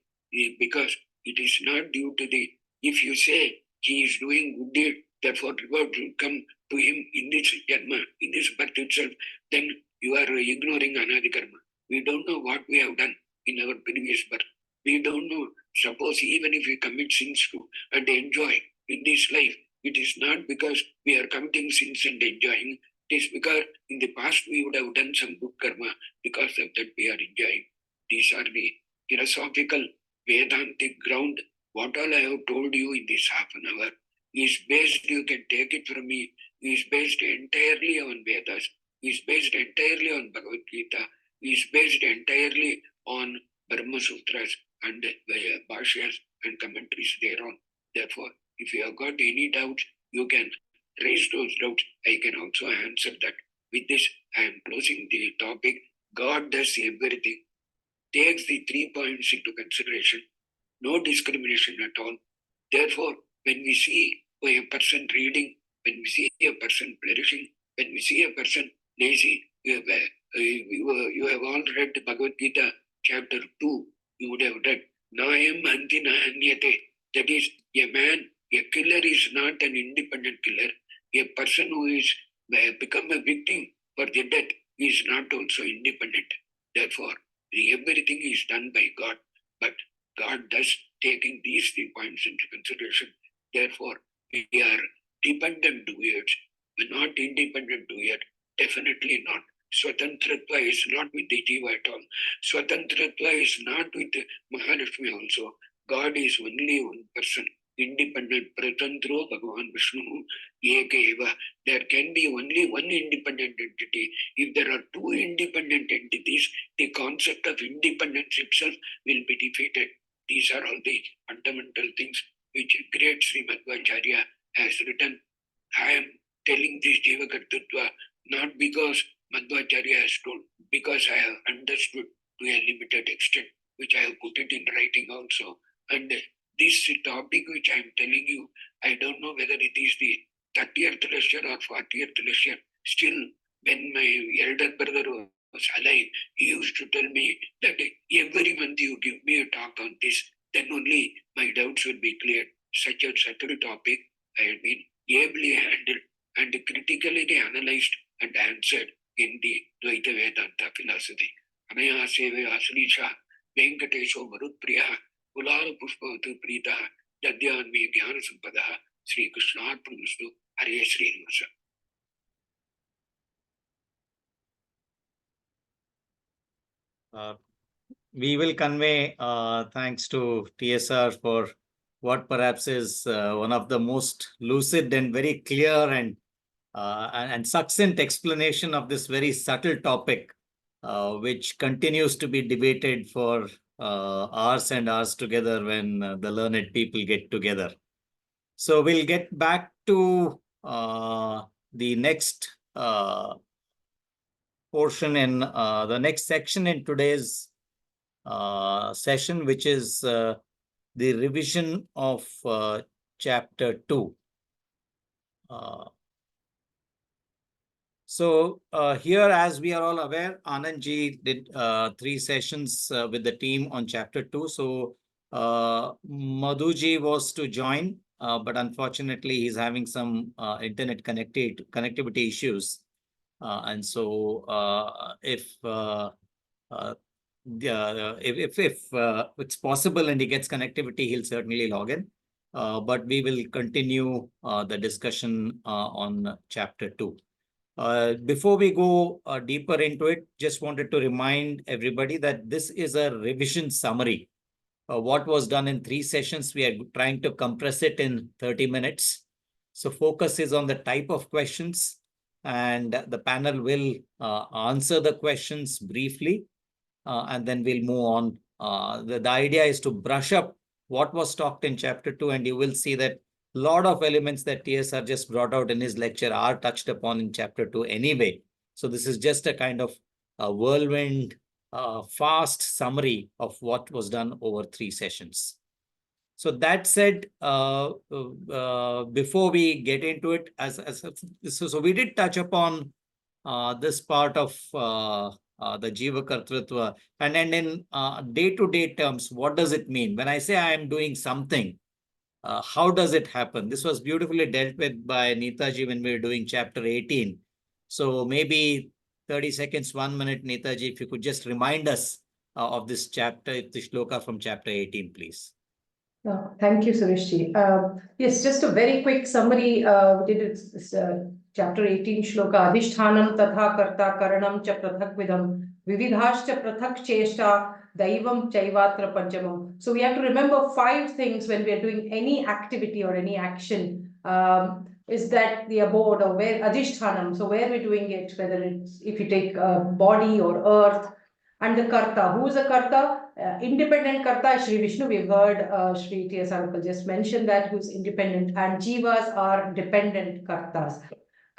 Speaker 2: because it is not due to the, if you say he is doing good deed, therefore reward will come to him in this janma, in this birth itself, then you are ignoring anadi karma. We don't know what we have done in our previous birth. We don't know. Suppose even if we commit sins too and enjoy in this life, it is not because we are committing sins and enjoying. It is because in the past we would have done some good karma. Because of that we are enjoying. These are the philosophical Vedantic ground. What all I have told you in this half an hour is based, you can take it from me, is based entirely on Vedas, is based entirely on Bhagavad Gita, is based entirely on Brahma Sutras and Bhashyas and commentaries thereon. Therefore, if you have got any doubts, you can raise those doubts. I can also answer that. With this, I am closing the topic. God does everything, takes the 3 points into consideration, no discrimination at all. Therefore, when we see a person reading, when we see a person flourishing, when we see a person lazy, you have all read Bhagavad Gita chapter 2, you would have read, Nayam Anti Nahanyate. That is, a man, a killer is not an independent killer. A person who is become a victim for the death is not also independent. Therefore, everything is done by God, but God does taking these 3 points into consideration. Therefore, we are dependent to it. We're not independent to it. Definitely not. Swatantratva is not with the Jiva at all. Swatantratva is not with Mahalakshmi also. God is only one person, independent. Pratantro Bhagavan Vishnu Ekeva. There can be only one independent entity. If there are two independent entities, the concept of independence itself will be defeated. These are all the fundamental things which great Sri Madhvacharya has written. I am telling this Jiva Kartatva not because Madhvacharya has told, because I have understood to a limited extent, which I have put it in writing also. And this topic which I am telling you, I don't know whether it is the 30th lecture or 40th lecture. Still, when my elder brother was alive, he used to tell me that every month you give me a talk on this, then only my doubts will be cleared. Such a subtle topic I have been ably handled and critically analyzed and answered in the Dvaita Vedanta philosophy. Anaya Seve Asalisha Venkatesho Marutpriya Ulara Pushpavatu Prita Jadyan Me Jnana Sampadaha Sri Krishnarpanastu Hare Srinivasa.
Speaker 1: We will convey thanks to TSR for what perhaps is one of the most lucid and very clear and succinct explanation of this very subtle topic, which continues to be debated for hours and hours together when the learned people get together. So we'll get back to the next portion in the next section in today's session, which is the revision of chapter 2. So here, as we are all aware, Anandji did 3 sessions with the team on chapter 2. So Madhuji was to join, but unfortunately he's having some internet connectivity issues. And so if it's possible and he gets connectivity, he'll certainly log in. But we will continue the discussion on chapter 2. Before we go deeper into it, just wanted to remind everybody that this is a revision summary. What was done in 3 sessions, we are trying to compress it in 30 minutes. So focus is on the type of questions, and the panel will answer the questions briefly, and then we'll move on. The idea is to brush up what was talked in chapter 2, and you will see that a lot of elements that TSR just brought out in his lecture are touched upon in chapter 2 anyway. So this is just a kind of a whirlwind, fast summary of what was done over 3 sessions. So that said, before we get into it, so we did touch upon this part of the Jiva Kartritva. And in day-to-day terms, what does it mean? When I say I am doing something, how does it happen? This was beautifully dealt with by Neetaji when we were doing chapter 18. So maybe 30 seconds, 1 minute, Neetaji, if you could just remind us of this chapter, the shloka from chapter 18, please.
Speaker 3: Thank you, Sureshji. Yes, just a very quick summary. We did this, chapter 18 shloka. Adhishthanam tatha karta karanam cha prathak vidam vividhascha prathak cheshta daivam chaivatra panchamam. So we have to remember 5 things when we are doing any activity or any action. Is that the abode or where Adhishthanam, so where we're doing it, whether it's if you take body or earth, and the karta. Who is the karta? Independent karta, Shri Vishnu. We've heard Shri T.S. Uncle just mentioned that, who's independent, and jivas are dependent kartas.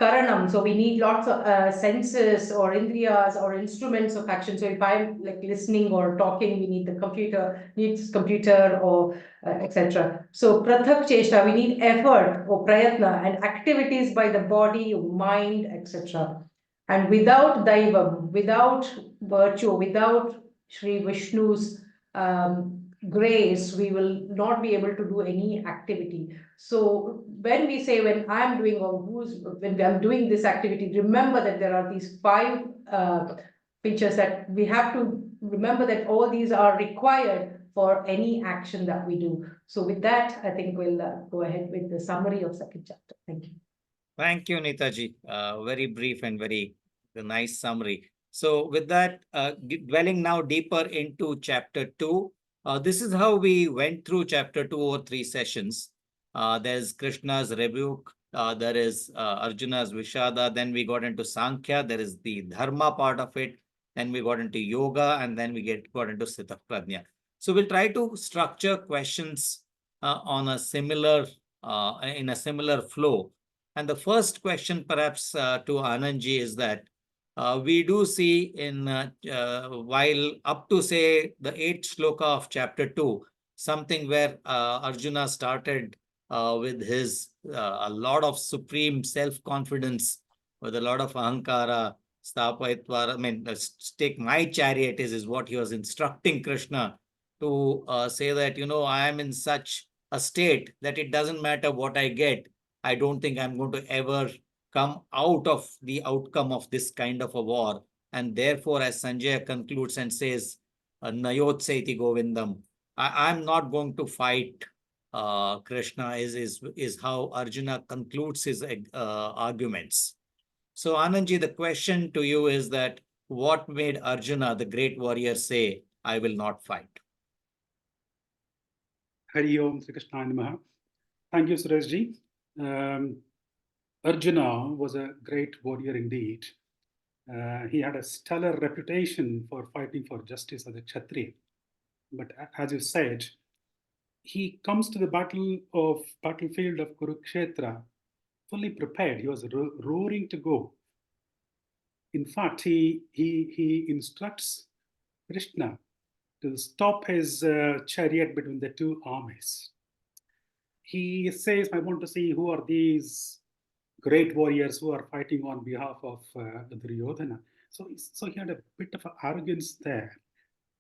Speaker 3: Karanam, so we need lots of senses or indriyas or instruments of action. So if I'm like listening or talking, we need the computer, needs computer or etc. So prathak cheshta, we need effort or prayatna and activities by the body, mind, etc. And without daivam, without virtue, without Sri Vishnu's grace, we will not be able to do any activity. So when we say when I'm doing or when I'm doing this activity, remember that there are these 5 features that we have to remember, that all these are required for any action that we do. So with that, I think we'll go ahead with the summary of second chapter. Thank you.
Speaker 1: Thank you, Neetaji. Very brief and very nice summary. So with that, dwelling now deeper into chapter 2, this is how we went through chapter 2 over 3 sessions. There's Krishna's rebuke, there is Arjuna's Vishada, then we got into Sankhya, there is the Dharma part of it, then we got into Yoga, and then we got into Sthita Prajna. So we'll try to structure questions on a similar, in a similar flow. And the first question, perhaps, to Anandji is that we do see in while up to say the 8th shloka of chapter 2, something where Arjuna started with his a lot of supreme self-confidence, with a lot of ahankara, sthapaitva. I mean, take my chariot is what he was instructing Krishna to say that, I am in such a state that it doesn't matter what I get. I don't think I'm going to ever come out of the outcome of this kind of a war. And therefore, as Sanjay concludes and says, Nayotseiti Govindam, I'm not going to fight Krishna, is how Arjuna concludes his arguments. So, Anandji, the question to you is that what made Arjuna, the great warrior, say, I will not fight?
Speaker 4: Hari Om Sri Krishna Namaha. Thank you, Sureshji. Arjuna was a great warrior indeed. He had a stellar reputation for fighting for justice as a Kshatriya. But as you said, he comes to the battlefield of Kurukshetra fully prepared. He was roaring to go. In fact, he instructs Krishna to stop his chariot between the 2 armies. He says, I want to see who are these great warriors who are fighting on behalf of Duryodhana. So he had a bit of arrogance there.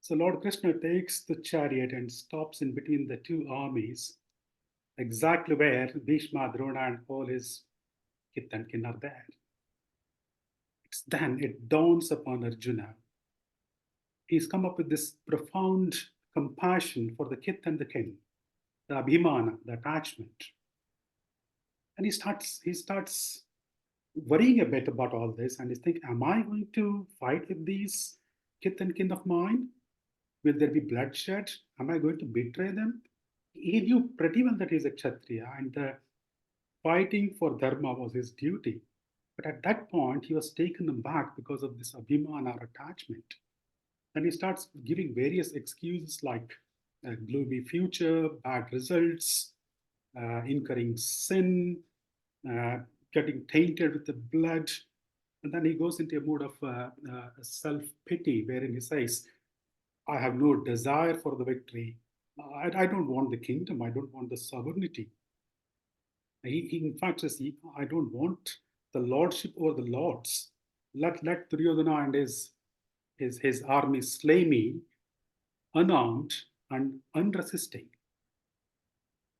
Speaker 4: So Lord Krishna takes the chariot and stops in between the 2 armies, exactly where Bhishma, Drona, and all his kith and kin are there. Then it dawns upon Arjuna. He's come up with this profound compassion for the kith and the kin, the abhimana, the attachment. And he starts worrying a bit about all this, and he's thinking, am I going to fight with these kith and kin of mine? Will there be bloodshed? Am I going to betray them? He knew pretty well that he's a Kshatriya, and fighting for dharma was his duty. But at that point, he was taken aback because of this abhimana or attachment. Then he starts giving various excuses like gloomy future, bad results, incurring sin, getting tainted with the blood. And then he goes into a mood of self-pity, wherein he says, I have no desire for the victory. I don't want the kingdom. I don't want the sovereignty. He in fact says, I don't want the lordship over the lords. Let Duryodhana and his his army slay me, unarmed and unresisting.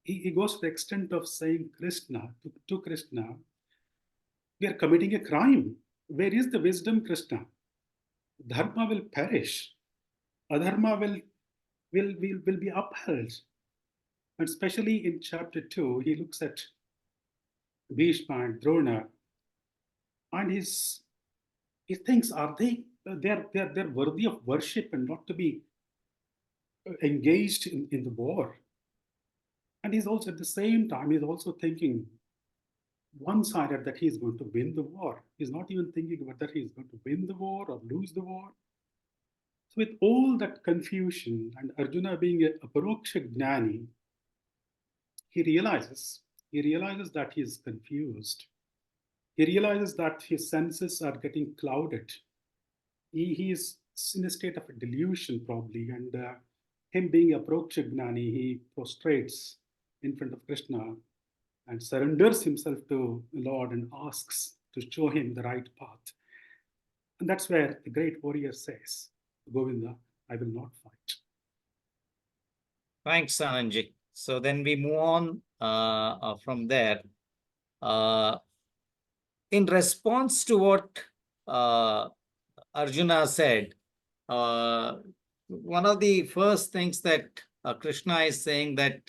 Speaker 4: He goes to the extent of saying to Krishna, we are committing a crime. Where is the wisdom, Krishna? Dharma will perish. Adharma will be upheld. And especially in chapter 2, he looks at Bhishma and Drona, and he thinks, are they're worthy of worship and not to be engaged in the war. And he's also at the same time, he's also thinking one-sided that he's going to win the war. He's not even thinking whether he's going to win the war or lose the war. So with all that confusion and Arjuna being a Paroksha Gnani, he realizes that he is confused. He realizes that his senses are getting clouded. He is in a state of a delusion probably, and him being a Paroksha Gnani, he prostrates in front of Krishna and surrenders himself to the Lord and asks to show him the right path. And that's where the great warrior says, Govinda, I will not fight.
Speaker 1: Thanks, Anandji. So then we move on from there. In response to what Arjuna said, one of the first things that Krishna is saying that,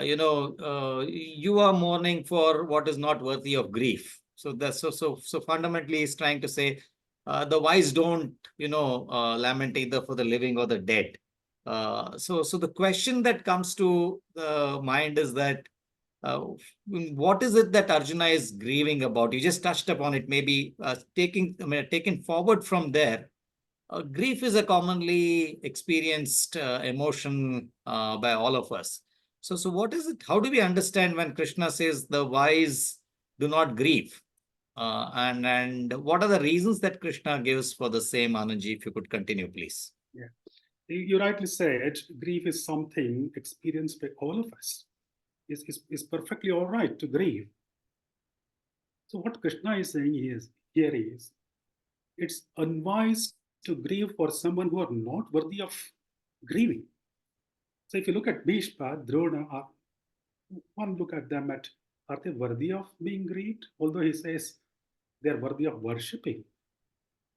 Speaker 1: you are mourning for what is not worthy of grief. So that's so fundamentally he's trying to say, the wise don't, lament either for the living or the dead. So the question that comes to the mind is that, what is it that Arjuna is grieving about? You just touched upon it. Maybe taken forward from there. Grief is a commonly experienced emotion by all of us. So what is it? How do we understand when Krishna says the wise do not grieve? And what are the reasons that Krishna gives for the same, Anandji? If you could continue, please.
Speaker 4: Yeah. You rightly said, grief is something experienced by all of us. It's perfectly all right to grieve. So what Krishna is saying here is, it's unwise to grieve for someone who are not worthy of grieving. So if you look at Bhishma, Drona, one look at them are they worthy of being grieved? Although he says they're worthy of worshipping.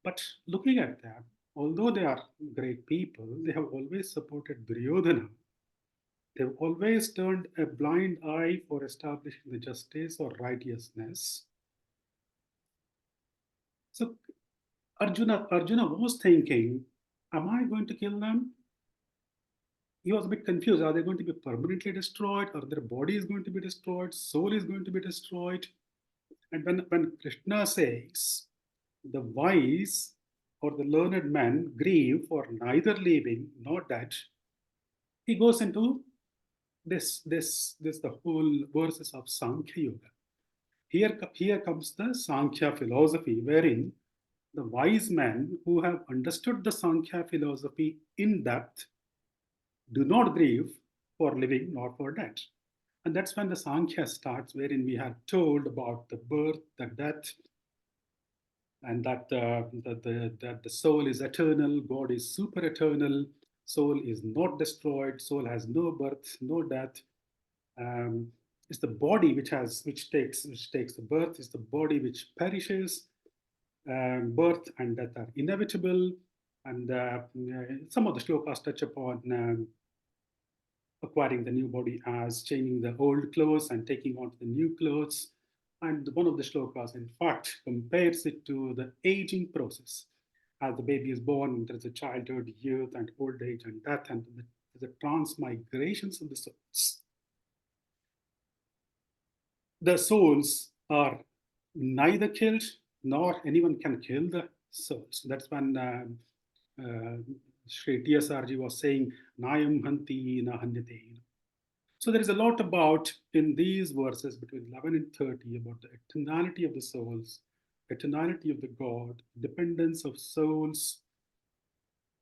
Speaker 4: But looking at them, although they are great people, they have always supported Duryodhana. They've always turned a blind eye for establishing the justice or righteousness. So Arjuna was thinking, am I going to kill them? He was a bit confused. Are they going to be permanently destroyed? Or their body is going to be destroyed? Soul is going to be destroyed? And when Krishna says, the wise or the learned men grieve for neither living nor dead, he goes into this the whole verses of Sankhya Yoga. Here comes the Sankhya philosophy, wherein the wise men who have understood the Sankhya philosophy in depth do not grieve for living nor for dead. And that's when the Sankhya starts, wherein we are told about the birth, the death, and that the soul is eternal, God is super eternal, soul is not destroyed, soul has no birth, no death. It's the body which takes the birth, it's the body which perishes. Birth and death are inevitable, and some of the shlokas touch upon acquiring the new body as changing the old clothes and taking on the new clothes. And one of the shlokas, in fact, compares it to the aging process. As the baby is born, there is a childhood, youth, and old age, and death, and the transmigrations of the souls. The souls are neither killed nor anyone can kill the souls. That's when Sri TSRG was saying, Nayam Hanti na Hanyate. So there is a lot about in these verses between 11 and 30 about the eternality of the souls, eternality of the God, dependence of souls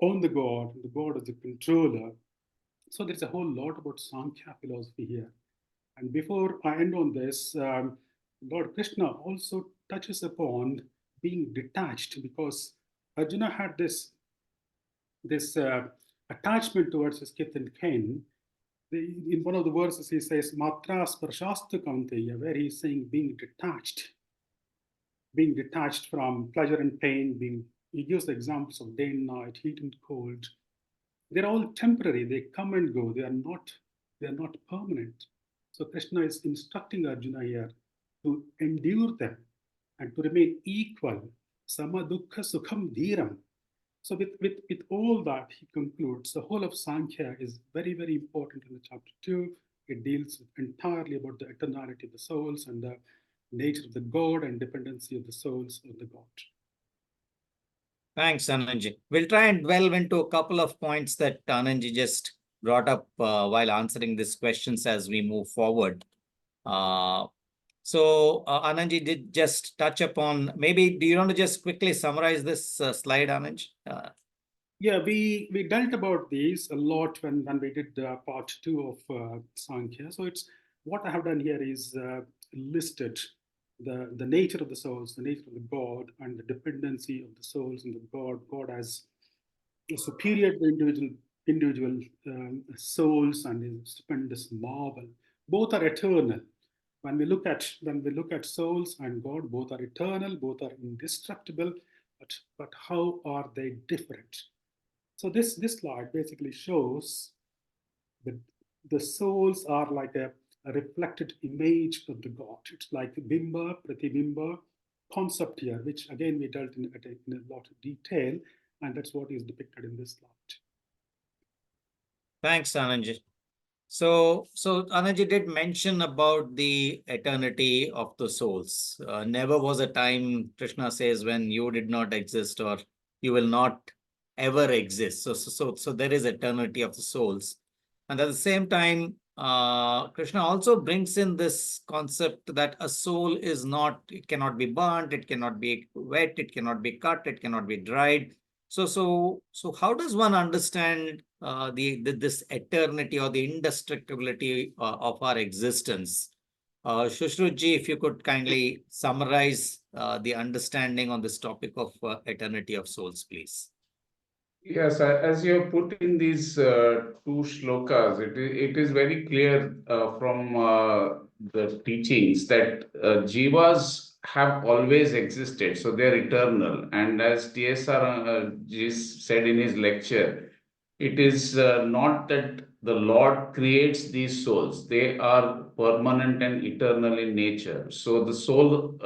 Speaker 4: on the God as the controller. So there's a whole lot about Sankhya philosophy here. And before I end on this, Lord Krishna also touches upon being detached, because Arjuna had this attachment towards his kith and kin. In one of the verses, he says, Matra sparshastu kaunteya, where he's saying being detached from pleasure and pain. He gives the examples of day and night, heat and cold. They're all temporary. They come and go. They are not permanent. So Krishna is instructing Arjuna here to endure them and to remain equal. Sama dukkha sukham dhiram. So with all that, he concludes the whole of Sankhya is very, very important in the chapter 2. It deals entirely about the eternality of the souls and the nature of the God and dependency of the souls on the God.
Speaker 1: Thanks, Anandji. We'll try and delve into a couple of points that Anandji just brought up while answering these questions as we move forward. So Anandji did just touch upon, maybe do you want to just quickly summarize this slide, Anandji?
Speaker 4: Yeah, we dealt about these a lot when we did part 2 of Sankhya. So it's what I have done here is listed the nature of the souls, the nature of the God, and the dependency of the souls and the God. God as superior to individual souls and is stupendous marvel. Both are eternal. When we look at souls and God, both are eternal, both are indestructible. But how are they different? So this slide basically shows that the souls are like a reflected image of the God. It's like bimba, pratibimba concept here, which again we dealt in a lot of detail, and that's what is depicted in this slide.
Speaker 1: Thanks, Anandji. So Anandji did mention about the eternity of the souls. Never was a time, Krishna says, when you did not exist or you will not ever exist. So there is eternity of the souls. And at the same time, Krishna also brings in this concept that a soul is not, it cannot be burnt, it cannot be wet, it cannot be cut, it cannot be dried. So how does one understand this eternity or the indestructibility of our existence? Shushruji, if you could kindly summarize the understanding on this topic of eternity of souls, please.
Speaker 5: Yes, as you have put in these 2 shlokas, it is very clear from the teachings that jivas have always existed, so they're eternal. And as TSR said in his lecture, it is not that the Lord creates these souls; they are permanent and eternal in nature. So the soul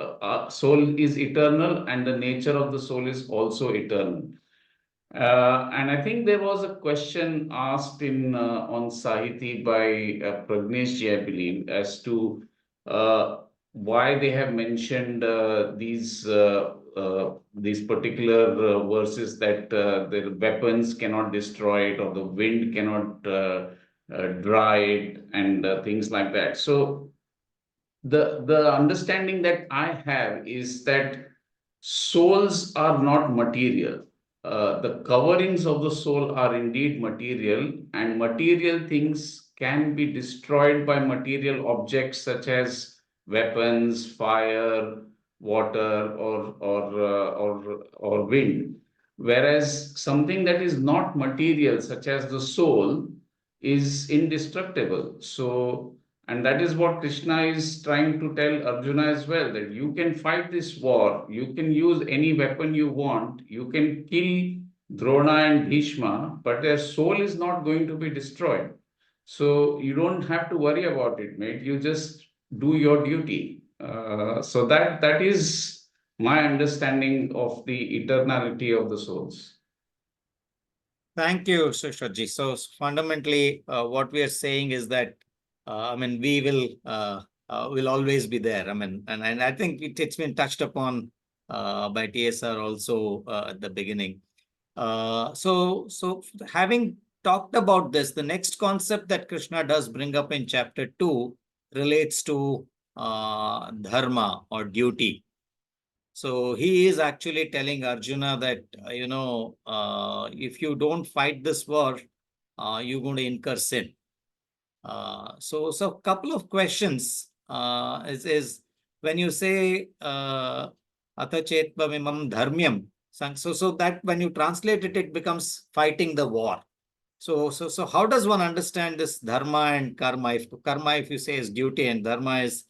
Speaker 5: is eternal, and the nature of the soul is also eternal. And I think there was a question asked in on Sahiti by Pragneshji, I believe, as to why they have mentioned these particular verses that the weapons cannot destroy it or the wind cannot dry it and things like that. So the understanding that I have is that souls are not material. The coverings of the soul are indeed material, and material things can be destroyed by material objects such as weapons, fire, water, or wind. Whereas something that is not material, such as the soul, is indestructible. So, and that is what Krishna is trying to tell Arjuna as well, that you can fight this war, you can use any weapon you want, you can kill Drona and Bhishma, but their soul is not going to be destroyed. So you don't have to worry about it, mate. You just do your duty. So that is my understanding of the eternality of the souls.
Speaker 1: Thank you, Shushruji. So fundamentally, what we are saying is that we will always be there. And I think it's been touched upon by TSR also at the beginning. So having talked about this, the next concept that Krishna does bring up in chapter 2 relates to dharma or duty. So he is actually telling Arjuna that, if you don't fight this war, you're going to incur sin. So a couple of questions is when you say Atha Chetpamimam Dharmyam, So that when you translate it, it becomes fighting the war. So how does one understand this dharma and karma? If karma, if you say, is duty, and dharma is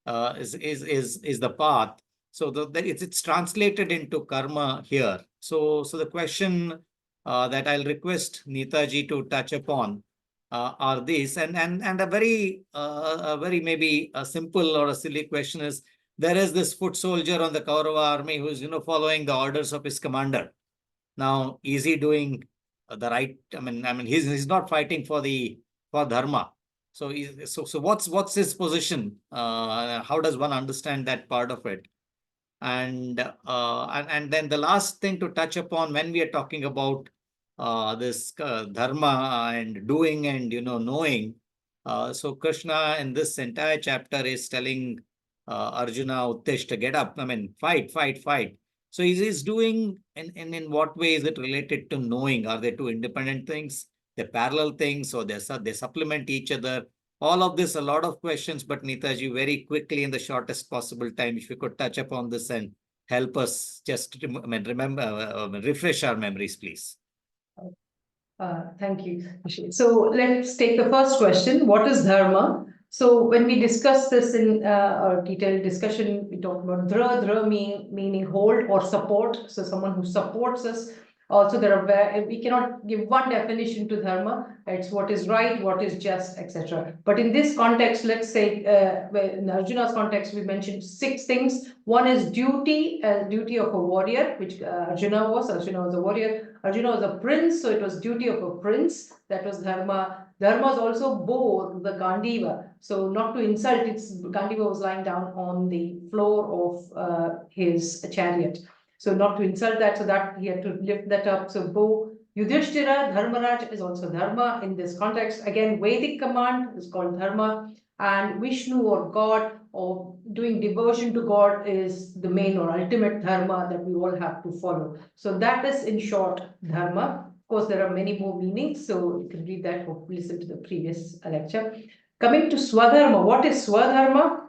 Speaker 1: the path. So it's translated into karma here. So the question that I'll request Neetaji to touch upon are these, and a very maybe a simple or a silly question is, there is this foot soldier on the Kaurava army who's following the orders of his commander. Now, is he doing the right? I mean, he's not fighting for dharma. So what's his position? How does one understand that part of it? And then the last thing to touch upon when we are talking about this dharma and doing and knowing. So Krishna in this entire chapter is telling Arjuna, Uttishta, get up. I mean, fight, fight, fight. So he's doing, in what way is it related to knowing? Are they two independent things? They're parallel things, or they supplement each other? All of this, a lot of questions, but Neetaji, very quickly in the shortest possible time, if you could touch upon this and help us just remember, refresh our memories, please.
Speaker 3: Thank you. So let's take the first question. What is dharma? So when we discuss this in our detailed discussion, we talk about dra meaning hold or support. So someone who supports us. Also, we cannot give one definition to dharma. It's what is right, what is just, etc. But in this context, let's say in Arjuna's context, we mentioned 6 things. One is duty, duty of a warrior, which Arjuna was. Arjuna was a warrior. Arjuna was a prince, so it was duty of a prince. That was dharma. Dharma is also bow, the Gandiva. So not to insult, Gandiva was lying down on the floor of his chariot. So not to insult that, so that he had to lift that up. So bow, Yudhishthira, Dharmaraj is also dharma in this context. Again, Vedic command is called dharma, and Vishnu or God or doing devotion to God is the main or ultimate dharma that we all have to follow. So that is in short dharma. Of course, there are many more meanings, so you can read that or listen to the previous lecture. Coming to Swadharma, what is Swadharma?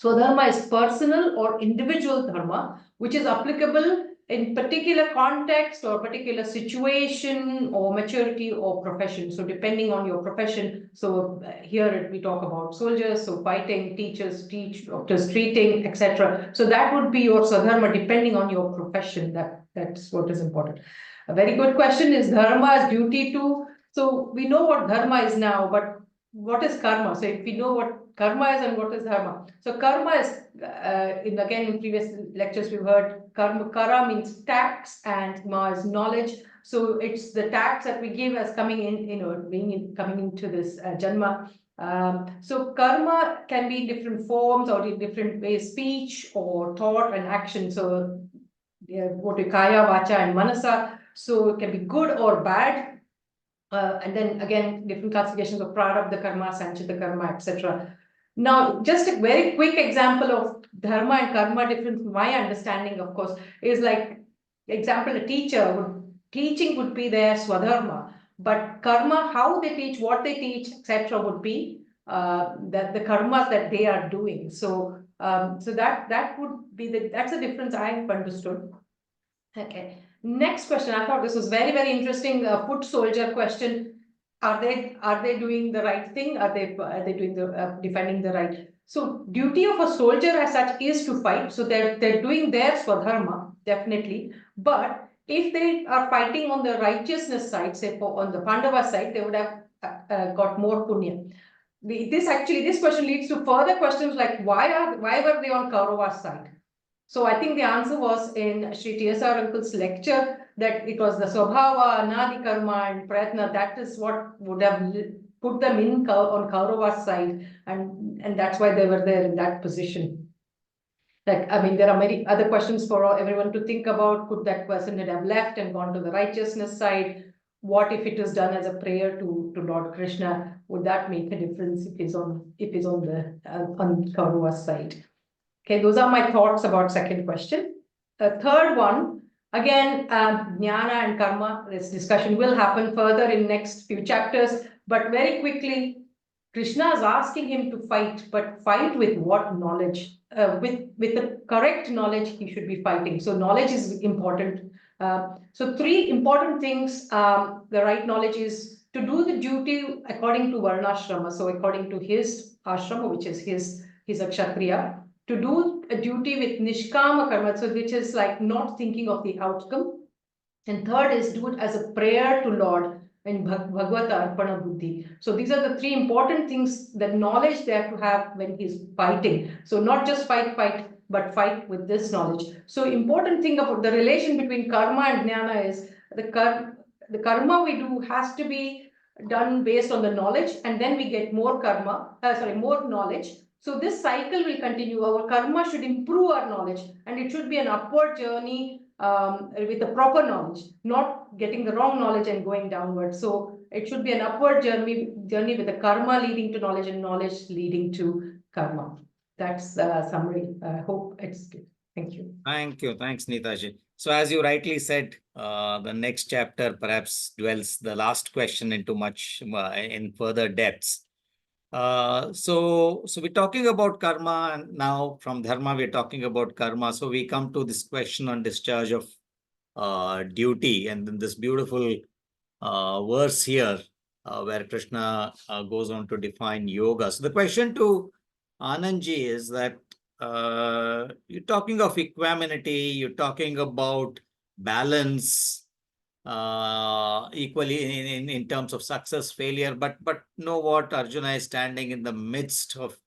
Speaker 3: Swadharma is personal or individual dharma, which is applicable in particular context or particular situation or maturity or profession. So depending on your profession, so here we talk about soldiers, so fighting, teachers teach, doctors treating, etc. So that would be your Swadharma depending on your profession. That's what is important. A very good question is dharma's duty to. So we know what dharma is now, but what is karma? So if we know what karma is and what is dharma. So karma is, in previous lectures we've heard karma. Kara means tax and ma is knowledge. So it's the tax that we give as coming in, coming into this janma. So karma can be in different forms or in different ways, speech or thought and action. So what we kaya, vacha and manasa. So it can be good or bad. And then again, different classifications of prarabdha karma, sanchita karma, etc. Now, just a very quick example of dharma and karma difference, my understanding, of course, is like, example, teaching would be their swadharma, but karma, how they teach, what they teach, etc., would be that the karmas that they are doing. So, so that would be that's the difference I've understood. Okay. Next question. I thought this was very, very interesting. Foot soldier question. Are they doing the right thing? Are they doing the defending the right? So duty of a soldier as such is to fight. So they're doing their swadharma, definitely. But if they are fighting on the righteousness side, say on the Pandava side, they would have got more punya. This question leads to further questions like why were they on Kaurava's side? So I think the answer was in Sri TSR Uncle's lecture that it was the Swabhava, Anadi Karma and Prayatna, that is what would have put them on Kaurava's side, and that's why they were there in that position. Like, I mean, there are many other questions for everyone to think about. Could that person have left and gone to the righteousness side? What if it is done as a prayer to Lord Krishna? Would that make a difference if he's on on Kaurava's side? Okay, those are my thoughts about second question. The third one, again, jnana and karma, this discussion will happen further in next few chapters, but very quickly, Krishna is asking him to fight, but fight with what knowledge? With the correct knowledge, he should be fighting. So knowledge is important. So three important things. The right knowledge is to do the duty according to varnashrama. So according to his ashrama, which is his a kshatriya, to do a duty with nishkama karma, so which is like not thinking of the outcome. And third is do it as a prayer to Lord in Bhagavata Arpana Buddhi. So these are the three important things, that knowledge they have to have when he's fighting. So not just fight, but fight with this knowledge. So important thing about the relation between karma and jnana is the karma we do has to be done based on the knowledge, and then we get more more knowledge. So this cycle will continue. Our karma should improve our knowledge, and it should be an upward journey with the proper knowledge, not getting the wrong knowledge and going downward. So it should be an upward journey with the karma leading to knowledge and knowledge leading to karma. That's the summary. I hope it's good. Thank you.
Speaker 1: Thank you. Thanks, Neetaji. So as you rightly said, the next chapter perhaps dwells the last question into much in further depths. So we're talking about karma, and now from dharma we're talking about karma. So we come to this question on discharge of duty, and then this beautiful verse here where Krishna goes on to define yoga. So the question to Anandji is that you're talking of equanimity, you're talking about balance, equally in terms of success, failure, but know what, Arjuna is standing in the midst of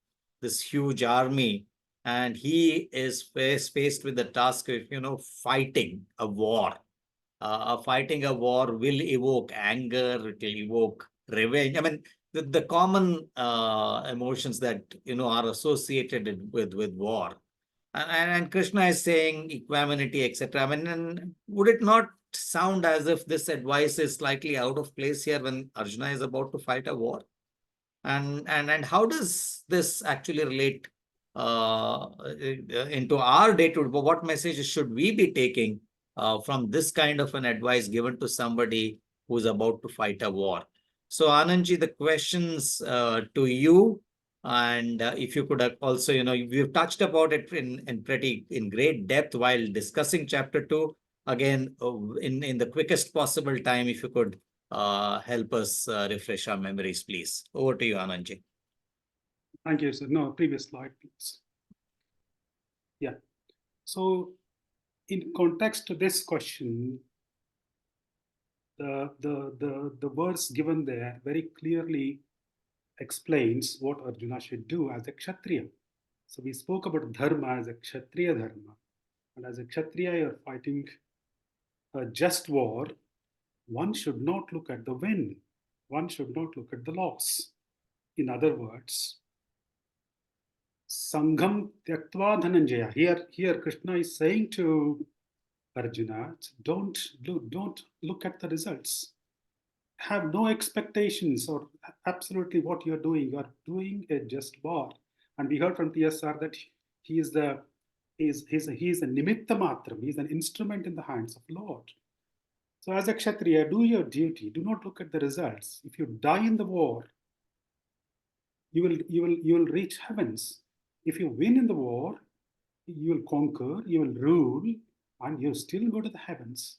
Speaker 1: this huge army, and he is faced with the task of fighting a war. Fighting a war will evoke anger, it will evoke revenge. I mean, the common emotions that are associated with war. And Krishna is saying equanimity, etc. I mean, and would it not sound as if this advice is slightly out of place here when Arjuna is about to fight a war? And how does this actually relate into our day-to-day? What messages should we be taking from this kind of an advice given to somebody who's about to fight a war? So Anandji, the questions to you, and if you could also, we've touched about it in great depth while discussing chapter 2. Again, in the quickest possible time, if you could help us refresh our memories, please. Over to you, Anandji.
Speaker 4: Thank you, sir. No, previous slide, please. Yeah. So in context to this question, the verse given there very clearly explains what Arjuna should do as a Kshatriya. So we spoke about dharma as a Kshatriya dharma. And as a Kshatriya, you're fighting a just war. One should not look at the win. One should not look at the loss. In other words, Sangham Tyaktva Dhananjaya. Here Krishna is saying to Arjuna, don't look at the results. Have no expectations or absolutely what you're doing. You're doing a just war. And we heard from TSR that he is a nimitta matram. He's an instrument in the hands of Lord. So as a Kshatriya, do your duty. Do not look at the results. If you die in the war, you will reach heavens. If you win in the war, you will conquer, you will rule, and you still go to the heavens.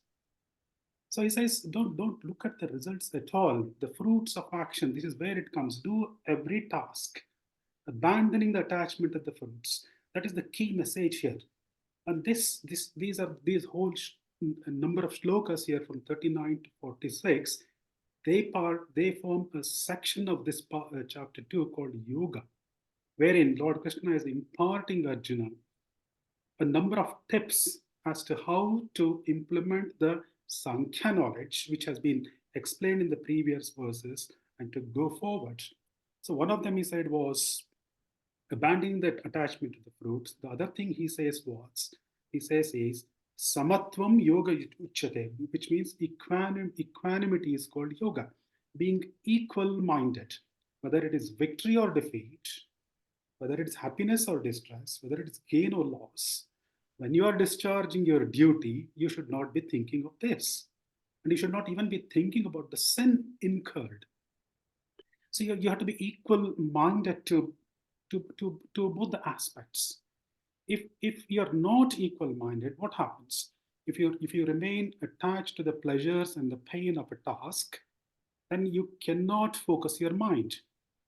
Speaker 4: So he says, don't look at the results at all. The fruits of action, this is where it comes. Do every task, abandoning the attachment of the fruits. That is the key message here. And these whole number of shlokas here from 39 to 46, they form a section of this chapter 2 called Yoga, wherein Lord Krishna is imparting Arjuna a number of tips as to how to implement the Sankhya knowledge, which has been explained in the previous verses, and to go forward. So one of them he said was abandoning that attachment to the fruits. The other thing he says is samatvam yoga uchyate, which means equanimity is called yoga, being equal-minded, whether it is victory or defeat, whether it is happiness or distress, whether it is gain or loss. When you are discharging your duty, you should not be thinking of this. And you should not even be thinking about the sin incurred. So you have to be equal-minded to both the aspects. If you're not equal-minded, what happens? If you remain attached to the pleasures and the pain of a task, then you cannot focus your mind.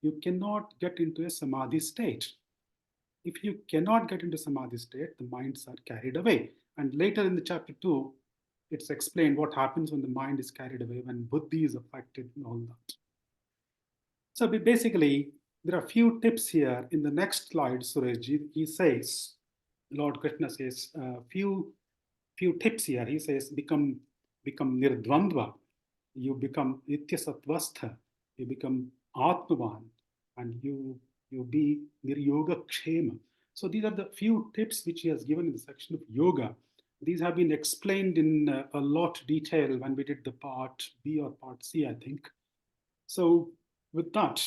Speaker 4: You cannot get into a samadhi state. If you cannot get into samadhi state, the minds are carried away. And later in the chapter 2, it's explained what happens when the mind is carried away, when buddhi is affected and all that. So basically, there are a few tips here. In the next slide, Sureshji, he says, Lord Krishna says, few tips here. He says, become nirdvandva, you become nityasatvastha, you become atmavan, and you be niryoga kshema. So these are the few tips which he has given in the section of yoga. These have been explained in a lot of detail when we did the part B or part C, I think. So with that,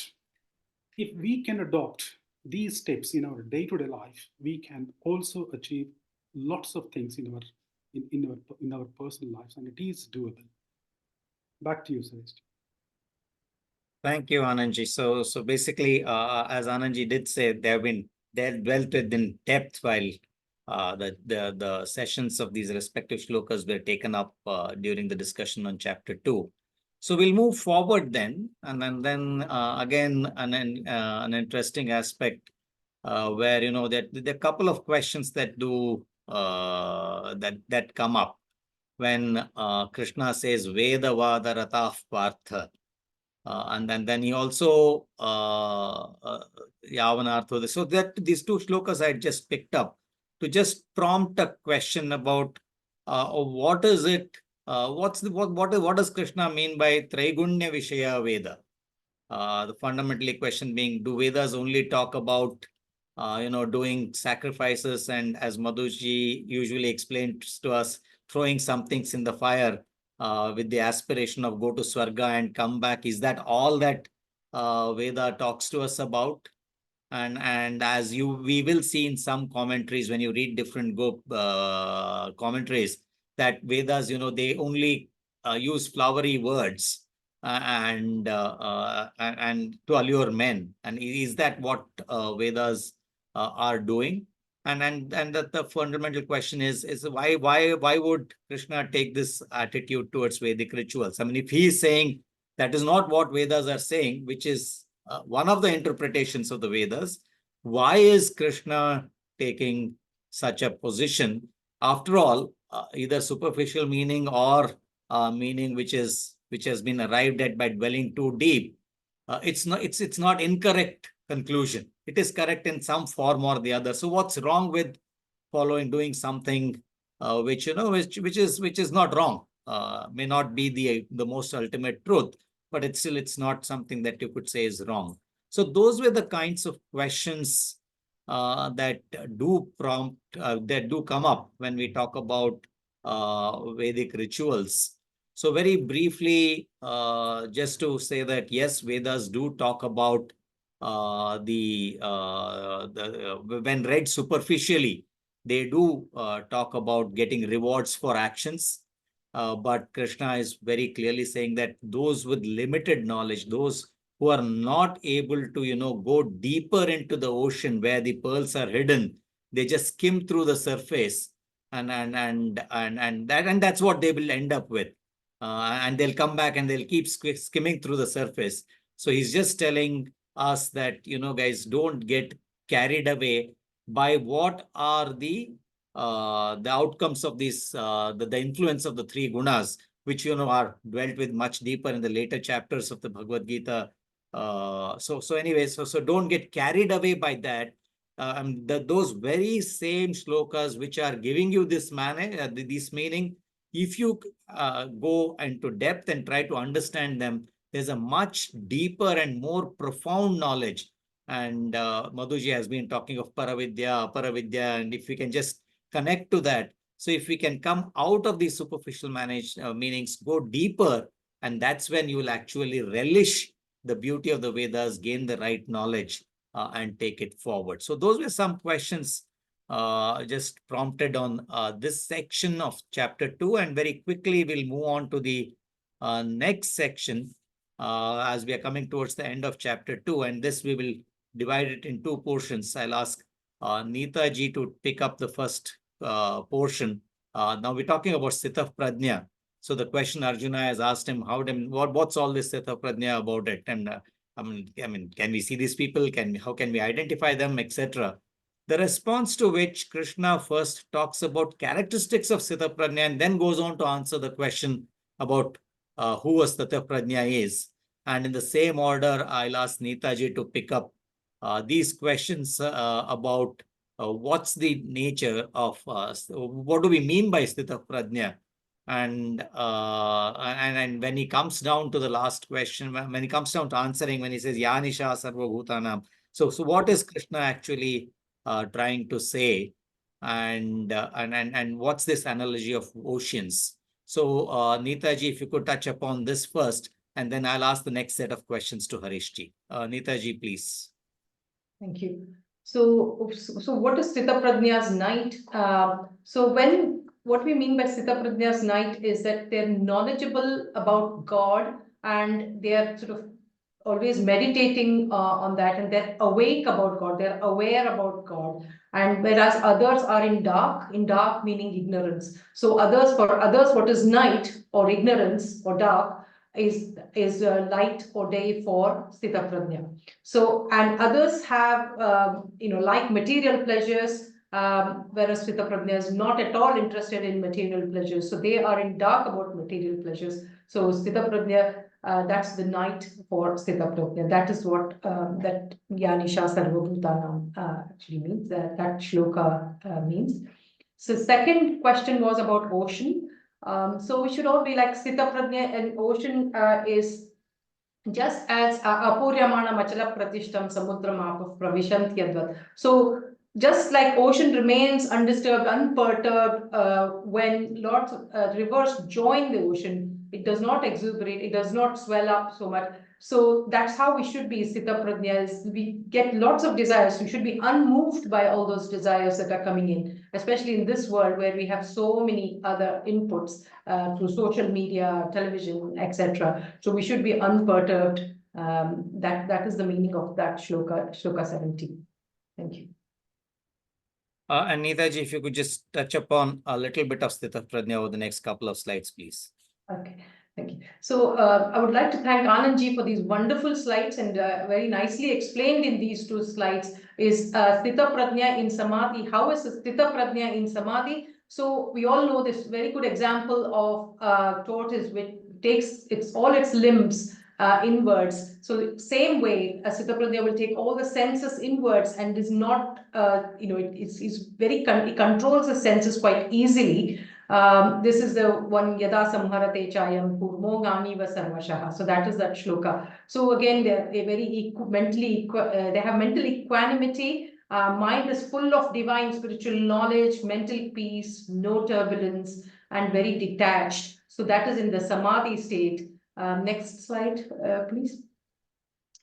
Speaker 4: if we can adopt these steps in our day-to-day life, we can also achieve lots of things in our personal lives, and it is doable. Back to you, Suresh.
Speaker 1: Thank you, Anandji. So basically, as Anandji did say, they're dwelt with in depth while the sessions of these respective shlokas were taken up during the discussion on chapter 2. So we'll move forward then, and then again an interesting aspect where that there are a couple of questions that do that come up when Krishna says Veda Vada Ratah Partha. And then he also Yavanartho. So that these two shlokas I just picked up to just prompt a question about what is it? What does Krishna mean by Traigunya Vishaya Veda? The fundamentally question being, do Vedas only talk about doing sacrifices, and as Madhuji usually explains to us, throwing some things in the fire with the aspiration of go to Swarga and come back? Is that all that Veda talks to us about? And as we will see in some commentaries when you read different commentaries, that Vedas, they only use flowery words and to allure men. And is that what Vedas are doing? And that the fundamental question is why would Krishna take this attitude towards Vedic rituals? I mean, if he is saying that is not what Vedas are saying, which is one of the interpretations of the Vedas, why is Krishna taking such a position? After all, either superficial meaning or meaning which has been arrived at by dwelling too deep, it's not incorrect conclusion. It is correct in some form or the other. So what's wrong with doing something which is not wrong? May not be the most ultimate truth, but it's not something that you could say is wrong. So those were the kinds of questions that do come up when we talk about Vedic rituals. So very briefly, just to say that yes, Vedas do talk about when read superficially, they do talk about getting rewards for actions. But Krishna is very clearly saying that those with limited knowledge, those who are not able to, go deeper into the ocean where the pearls are hidden, they just skim through the surface, and that's what they will end up with. And they'll come back and they'll keep skimming through the surface. So he's just telling us that, guys, don't get carried away by what are the outcomes of these, the influence of the three gunas, which are dwelt with much deeper in the later chapters of the Bhagavad Gita. So don't get carried away by that. Those very same shlokas which are giving you this this meaning, if you go into depth and try to understand them, there's a much deeper and more profound knowledge. And Madhuji has been talking of Paravidya, Aparavidya, and if we can just connect to that. So if we can come out of these superficial meanings, go deeper, and that's when you will actually relish the beauty of the Vedas, gain the right knowledge, and take it forward. So those were some questions just prompted on this section of chapter 2, and very quickly we'll move on to the next section, as we are coming towards the end of chapter 2, and this we will divide it in two portions. I'll ask Neeta ji to pick up the first portion. Now we're talking about Sthita Prajna. So the question Arjuna has asked him, what's all this Sthita Prajna about it? And I mean, can we see these people? How can we identify them, etc.? The response to which Krishna first talks about characteristics of Sthita Prajna and then goes on to answer the question about who a Sthita Prajna is. And in the same order, I'll ask Neetaji to pick up these questions about what's the nature of, what do we mean by Sthita Prajna? And when he comes down to the last question, when he comes down to answering, when he says Yanisha Sarva Bhutanam, so what is Krishna actually trying to say? And what's this analogy of oceans? So Neetaji, if you could touch upon this first, and then I'll ask the next set of questions to Harishji. Neetaji, please.
Speaker 3: Thank you. So what is Sthita Prajna's night? What we mean by Sthita Prajna's night is that they're knowledgeable about God and they are sort of always meditating on that, and they're awake about God, they're aware about God. And whereas others are in dark meaning ignorance. So for others, what is night or ignorance or dark is light or day for Sthita Prajna. So, and others have, like material pleasures, whereas Sthita Prajna is not at all interested in material pleasures. So they are in dark about material pleasures. So Sthita Prajna, that's the night for Sthita Prajna. That is what that Yanisha Sarvabhutanam actually means, that shloka means. So second question was about ocean. So we should all be like Sthita Prajna, and ocean is just as apuryamana machala pratishtam samudram apav pravishantyadvat. So just like ocean remains undisturbed, unperturbed, when lots of rivers join the ocean, it does not exuberate, it does not swell up so much. So that's how we should be. Sthita Prajna is, we get lots of desires. We should be unmoved by all those desires that are coming in, especially in this world where we have so many other inputs through social media, television, etc. So we should be unperturbed. That is the meaning of that shloka 17. Thank you.
Speaker 1: And Neetaji, if you could just touch upon a little bit of Sthita Prajna over the next couple of slides, please.
Speaker 3: Okay, thank you. So I would like to thank Anandji for these wonderful slides, and very nicely explained in these two slides is Sthita Prajna in Samadhi. How is Sthita Prajna in Samadhi? So we all know this very good example of tortoise which takes all its limbs inwards. So same way, Sthita Prajna will take all the senses inwards and is not, it controls the senses quite easily. This is the one Yada Samharate Chayam Kurmo Ganiva Sarvashaha. So that is that shloka. So again, they're very they have mental equanimity. Mind is full of divine spiritual knowledge, mental peace, no turbulence, and very detached. So that is in the Samadhi state. Next slide, please.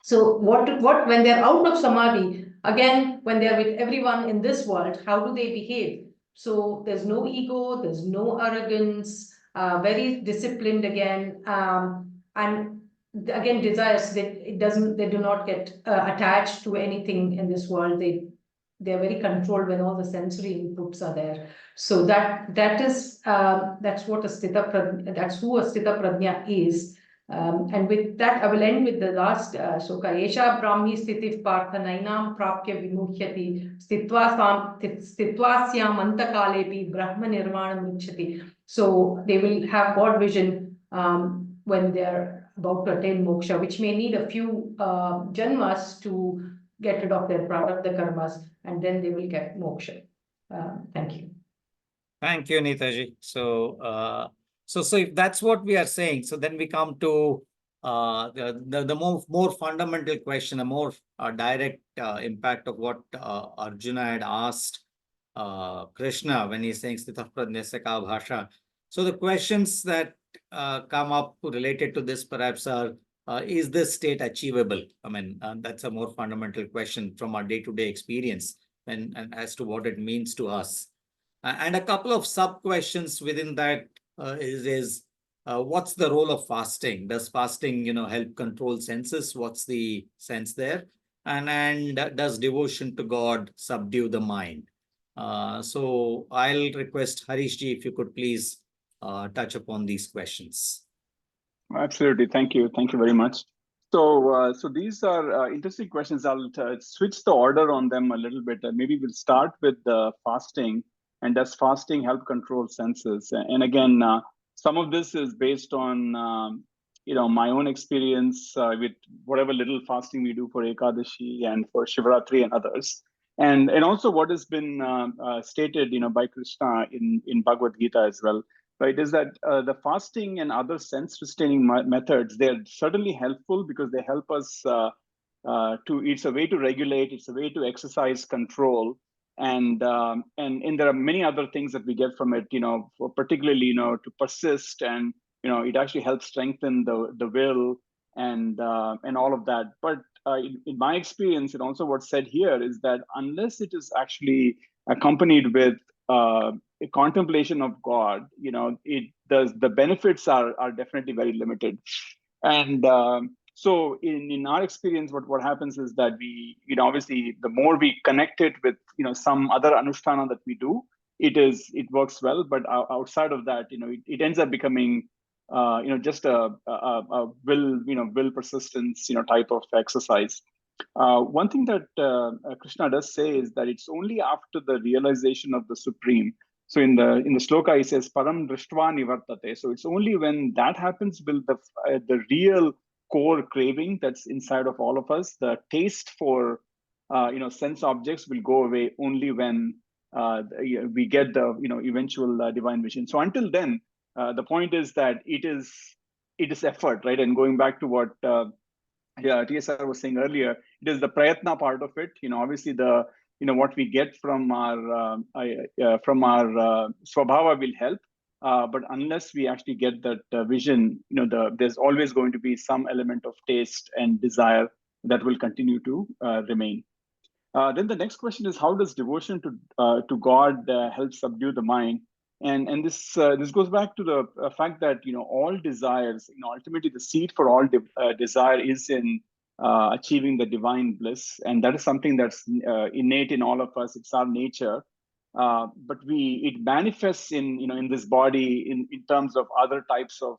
Speaker 3: So what when they're out of Samadhi, again, when they're with everyone in this world, how do they behave? So there's no ego, there's no arrogance, very disciplined again, and again desires. They do not get attached to anything in this world. They're very controlled when all the sensory inputs are there. So that's what a Sthita Prajna, that's who a Sthita Prajna is. And with that, I will end with the last shloka. Esha Brahmi Sthiti Partha Nainam Prapya Vimuhyati Stitvasyam Antakalepi Brahma Nirvana Muchati. So they will have God vision when they're about to attain moksha, which may need a few janmas to get rid of their prarabdha karmas, and then they will get moksha. Thank you.
Speaker 1: Thank you, Neetaji. So if that's what we are saying, so then we come to the more fundamental question, a more direct impact of what Arjuna had asked Krishna when he's saying Sthita Prajna ka bhasha. So the questions that come up related to this perhaps are, is this state achievable? I mean, that's a more fundamental question from our day-to-day experience and as to what it means to us. And a couple of sub-questions within that is what's the role of fasting? Does fasting, help control senses? What's the sense there? And does devotion to God subdue the mind? So I'll request Harish ji if you could please touch upon these questions.
Speaker 6: Absolutely. Thank you. Thank you very much. So these are interesting questions. I'll switch the order on them a little bit. Maybe we'll start with fasting. And does fasting help control senses? And again, some of this is based on my own experience with whatever little fasting we do for Ekadashi and for Shivaratri and others. And also what has been stated by Krishna in Bhagavad Gita as well. Right, is that the fasting and other sense-restraining methods, they're certainly helpful because they help us it's a way to regulate, it's a way to exercise control, and there are many other things that we get from it, particularly, to persist, and, it actually helps strengthen the will and all of that. But in my experience, and also what's said here is that unless it is actually accompanied with a contemplation of God, the benefits are definitely very limited. And so in our experience, what happens is that we, obviously the more we connect it with, some other anushtana that we do, it works well. But outside of that, it ends up becoming, just a will persistence, type of exercise. One thing that Krishna does say is that it's only after the realization of the Supreme. So in the sloka, he says, "Param drishtva nivartate." So it's only when that happens will the real core craving that's inside of all of us, the taste for sense objects, will go away only when we get the eventual divine vision. So until then, the point is that it is effort, right? And going back to what TSR was saying earlier, it is the prayatna part of it. Obviously what we get from our swabhava will help, but unless we actually get that vision, there's always going to be some element of taste and desire that will continue to remain. Then the next question is, how does devotion to God help subdue the mind? And this goes back to the fact that all desires, ultimately the seed for all desire is in achieving the divine bliss, and that is something that's innate in all of us. It's our nature, but it manifests in this body in terms of other types of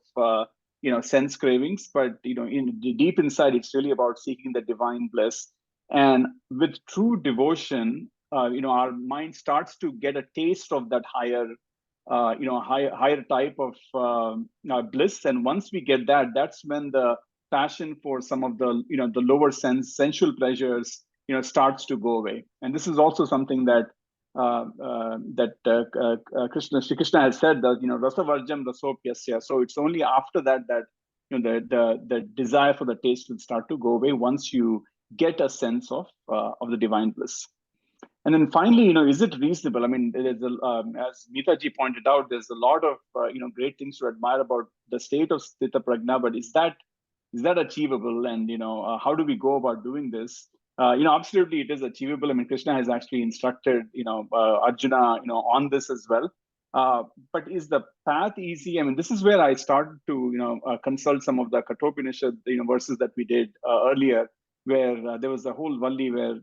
Speaker 6: sense cravings. But in deep inside, it's really about seeking the divine bliss. And with true devotion, our mind starts to get a taste of that higher type of bliss. And once we get that, that's when the passion for some of the the lower sensual pleasures starts to go away. And this is also something that Sri Krishna has said, that rasavarjam rasopyasya. So it's only after that the desire for the taste will start to go away once you get a sense of the divine bliss. And then finally, is it reasonable? I mean, there's as Neetaji pointed out, there's a lot of great things to admire about the state of Sthita Prajna, but is that achievable? And how do we go about doing this? Absolutely, it is achievable. I mean, Krishna has actually instructed Arjuna on this as well. But is the path easy? I mean, this is where I started to consult some of the Kathopanishad verses that we did earlier, where there was a whole Valli where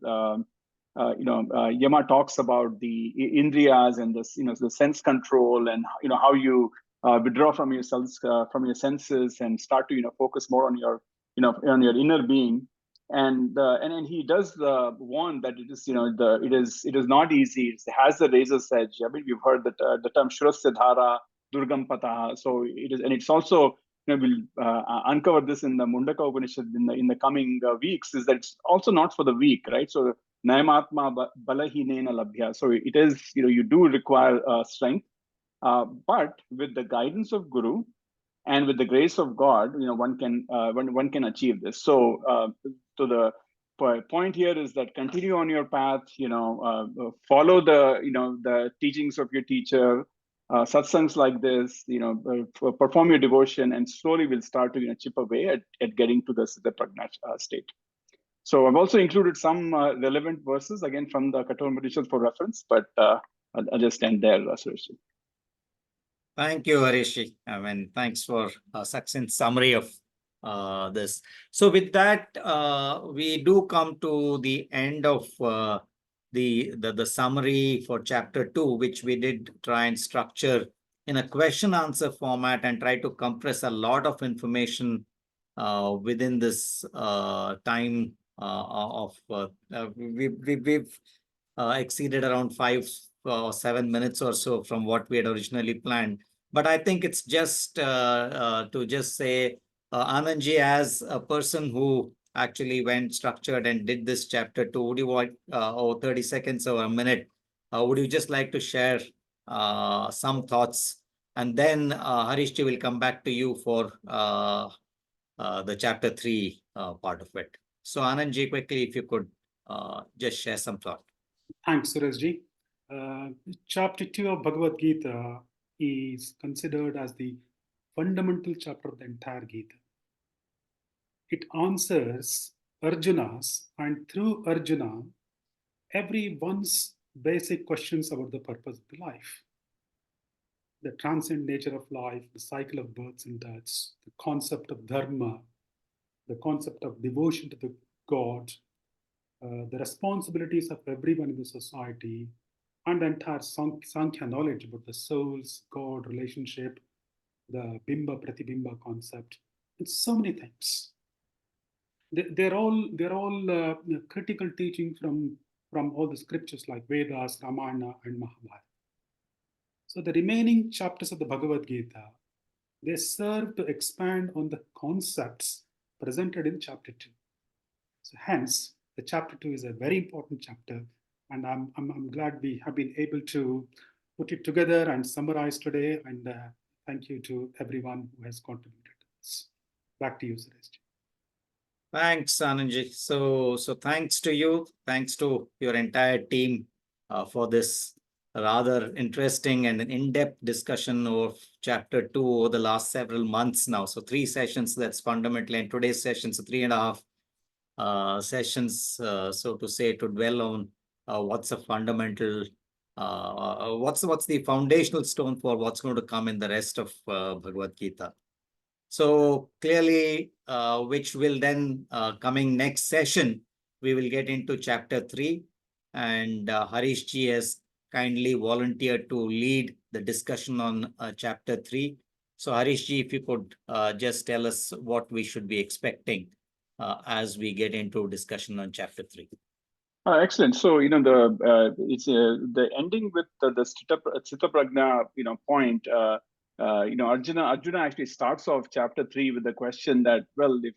Speaker 6: Yama talks about the indriyas and the sense control, and how you withdraw from yourselves, from your senses, and start to focus more on your on your inner being. And he does warn that it is not easy. It has a razor's edge. I mean, we've heard that the term Shurasya Dhara Durgam Pataha. So it is, and it's also, we'll uncover this in the Mundaka Upanishad in the coming weeks, is that it's also not for the weak, right? So Nayamatma balahinena labhya. So it is, you do require strength, but with the guidance of Guru and with the grace of God, one can achieve this. So the point here is that continue on your path, follow the teachings of your teacher, satsangs like this, perform your devotion, and slowly we'll start to chip away at getting to the Siddha Prajna state. So I've also included some relevant verses again from the Kathopanishad for reference, but I'll just end there, Suresh.
Speaker 1: Thank you, Harishi. I mean, thanks for a succinct summary of this. So with that, we do come to the end of the summary for chapter 2, which we did try and structure in a question answer format and try to compress a lot of information within this time we've exceeded around 5 or 7 minutes or so from what we had originally planned. But I think it's just to just say, Anandji, as a person who actually went structured and did this chapter 2, would you want 30 seconds or a minute? Would you just like to share some thoughts? And then Harishji will come back to you for the chapter 3 part of it. So Anandji, quickly, if you could just share some thought.
Speaker 4: Thanks, Surajji. Chapter 2 of Bhagavad Gita is considered as the fundamental chapter of the entire Gita. It answers Arjuna's, and through Arjuna, everyone's basic questions about the purpose of the life, the transient nature of life, the cycle of births and deaths, the concept of dharma, the concept of devotion to the God, the responsibilities of everyone in the society, and the entire Sankhya knowledge about the soul's God relationship, the Bimba Pratibimba concept, and so many things. They're all critical teaching from all the scriptures like Vedas, Ramayana, and Mahabharata. So the remaining chapters of the Bhagavad Gita, they serve to expand on the concepts presented in chapter 2. So hence, the chapter 2 is a very important chapter, and I'm glad we have been able to put it together and summarize today. And thank you to everyone who has contributed to this. Back to you, Suresh.
Speaker 1: Thanks, Anandji. So thanks to you, thanks to your entire team for this rather interesting and an in-depth discussion of chapter 2 over the last several months now. So 3 sessions, that's fundamentally, and today's session, so 3.5 sessions, so to say, to dwell on what's a fundamental, what's the foundational stone for what's going to come in the rest of Bhagavad Gita. So clearly, which will then coming next session, we will get into chapter 3, and Harish ji has kindly volunteered to lead the discussion on chapter 3. So Harish ji, if you could just tell us what we should be expecting as we get into discussion on chapter 3.
Speaker 6: Excellent. So it's the ending with the Chitta Prajna point. Arjuna actually starts off chapter 3 with the question that, well, if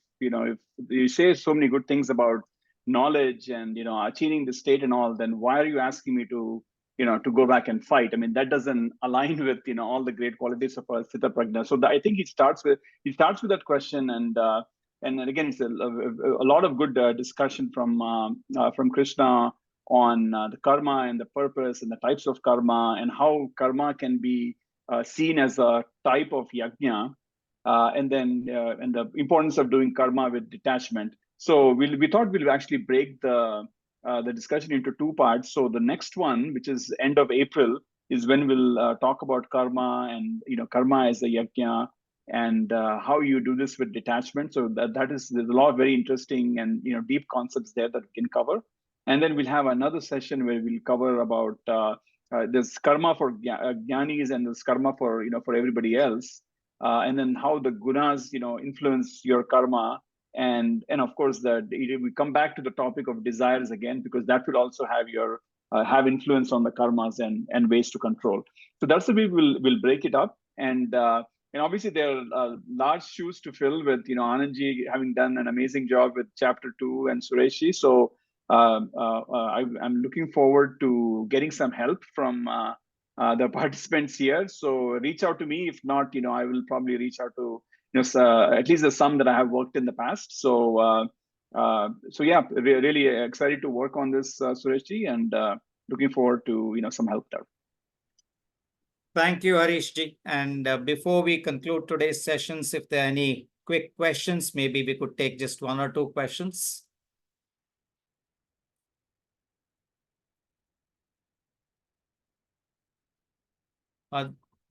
Speaker 6: you say so many good things about knowledge and achieving the state and all, then why are you asking me to to go back and fight? I mean, that doesn't align with all the great qualities of Chitta Prajna. So I think he starts with that question, and again, it's a lot of good discussion from Krishna on the karma and the purpose and the types of karma and how karma can be seen as a type of yajna, and the importance of doing karma with detachment. So we thought we'll actually break the discussion into 2 parts. So the next one, which is end of April, is when we'll talk about karma and karma as a yajna, and how you do this with detachment. So there's a lot of very interesting and deep concepts there that we can cover. And then we'll have another session where we'll cover about this karma for jnanis and this karma for for everybody else, and then how the gunas influence your karma, and of course that we come back to the topic of desires again, because that will also have your have influence on the karmas and ways to control. So that's the way we'll break it up. And obviously there are large shoes to fill with Anandji having done an amazing job with chapter 2 and Sureshi. So I'm looking forward to getting some help from the participants here. So reach out to me. If not, I will probably reach out to at least the some that I have worked in the past. So yeah, really excited to work on this, Sureshji, and looking forward to some help there.
Speaker 1: Thank you, Harish ji. And before we conclude today's sessions, if there are any quick questions, maybe we could take just 1 or 2 questions.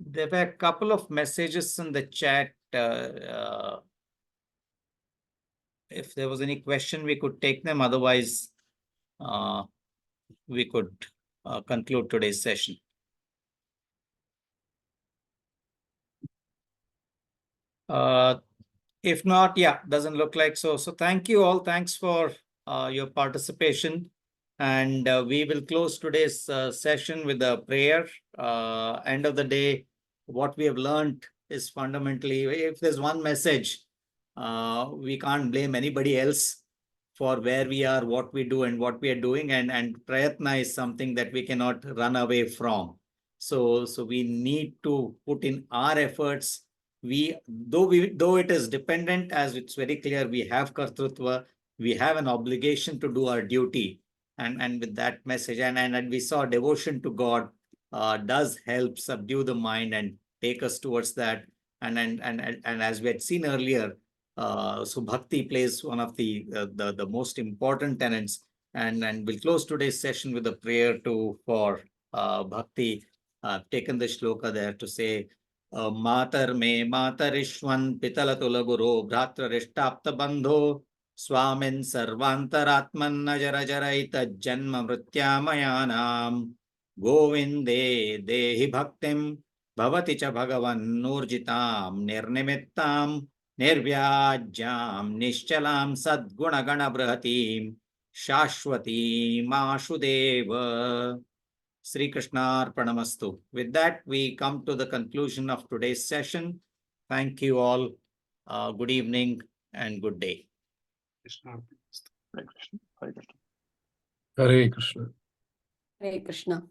Speaker 1: There were a couple of messages in the chat. If there was any question, we could take them. Otherwise, we could conclude today's session. If not, yeah, doesn't look like so. So thank you all. Thanks for your participation. And we will close today's session with a prayer. End of the day, what we have learned is fundamentally, if there's one message, we can't blame anybody else for where we are, what we do, and what we are doing. And prayatna is something that we cannot run away from. So we need to put in our efforts. Though it is dependent, as it's very clear, we have kartrutva, we have an obligation to do our duty. And with that message, and we saw devotion to God does help subdue the mind and take us towards that. And as we had seen earlier, so bhakti plays one of the most important tenets. And we'll close today's session with a prayer for bhakti. I've taken the shloka there to say, Matar me matarishwan pitalatulla guru bhratrarishtapta bandho Swamin sarvantaratman najara jaraita janma mrityamayanam Govinde dehi bhaktim bhavati cha bhagavan nurjitam nirnimittam nirvyajyam nishchalam sadgunagana brahatim shashwatim ashudeva. Sri Krishna Arpanamastu. With that, we come to the conclusion of today's session. Thank you all. Good evening and good day.
Speaker 4: Krishna.
Speaker 6: Hare Krishna. Hare Krishna.
Speaker 7: Hare Krishna.
Speaker 8: Hare Krishna.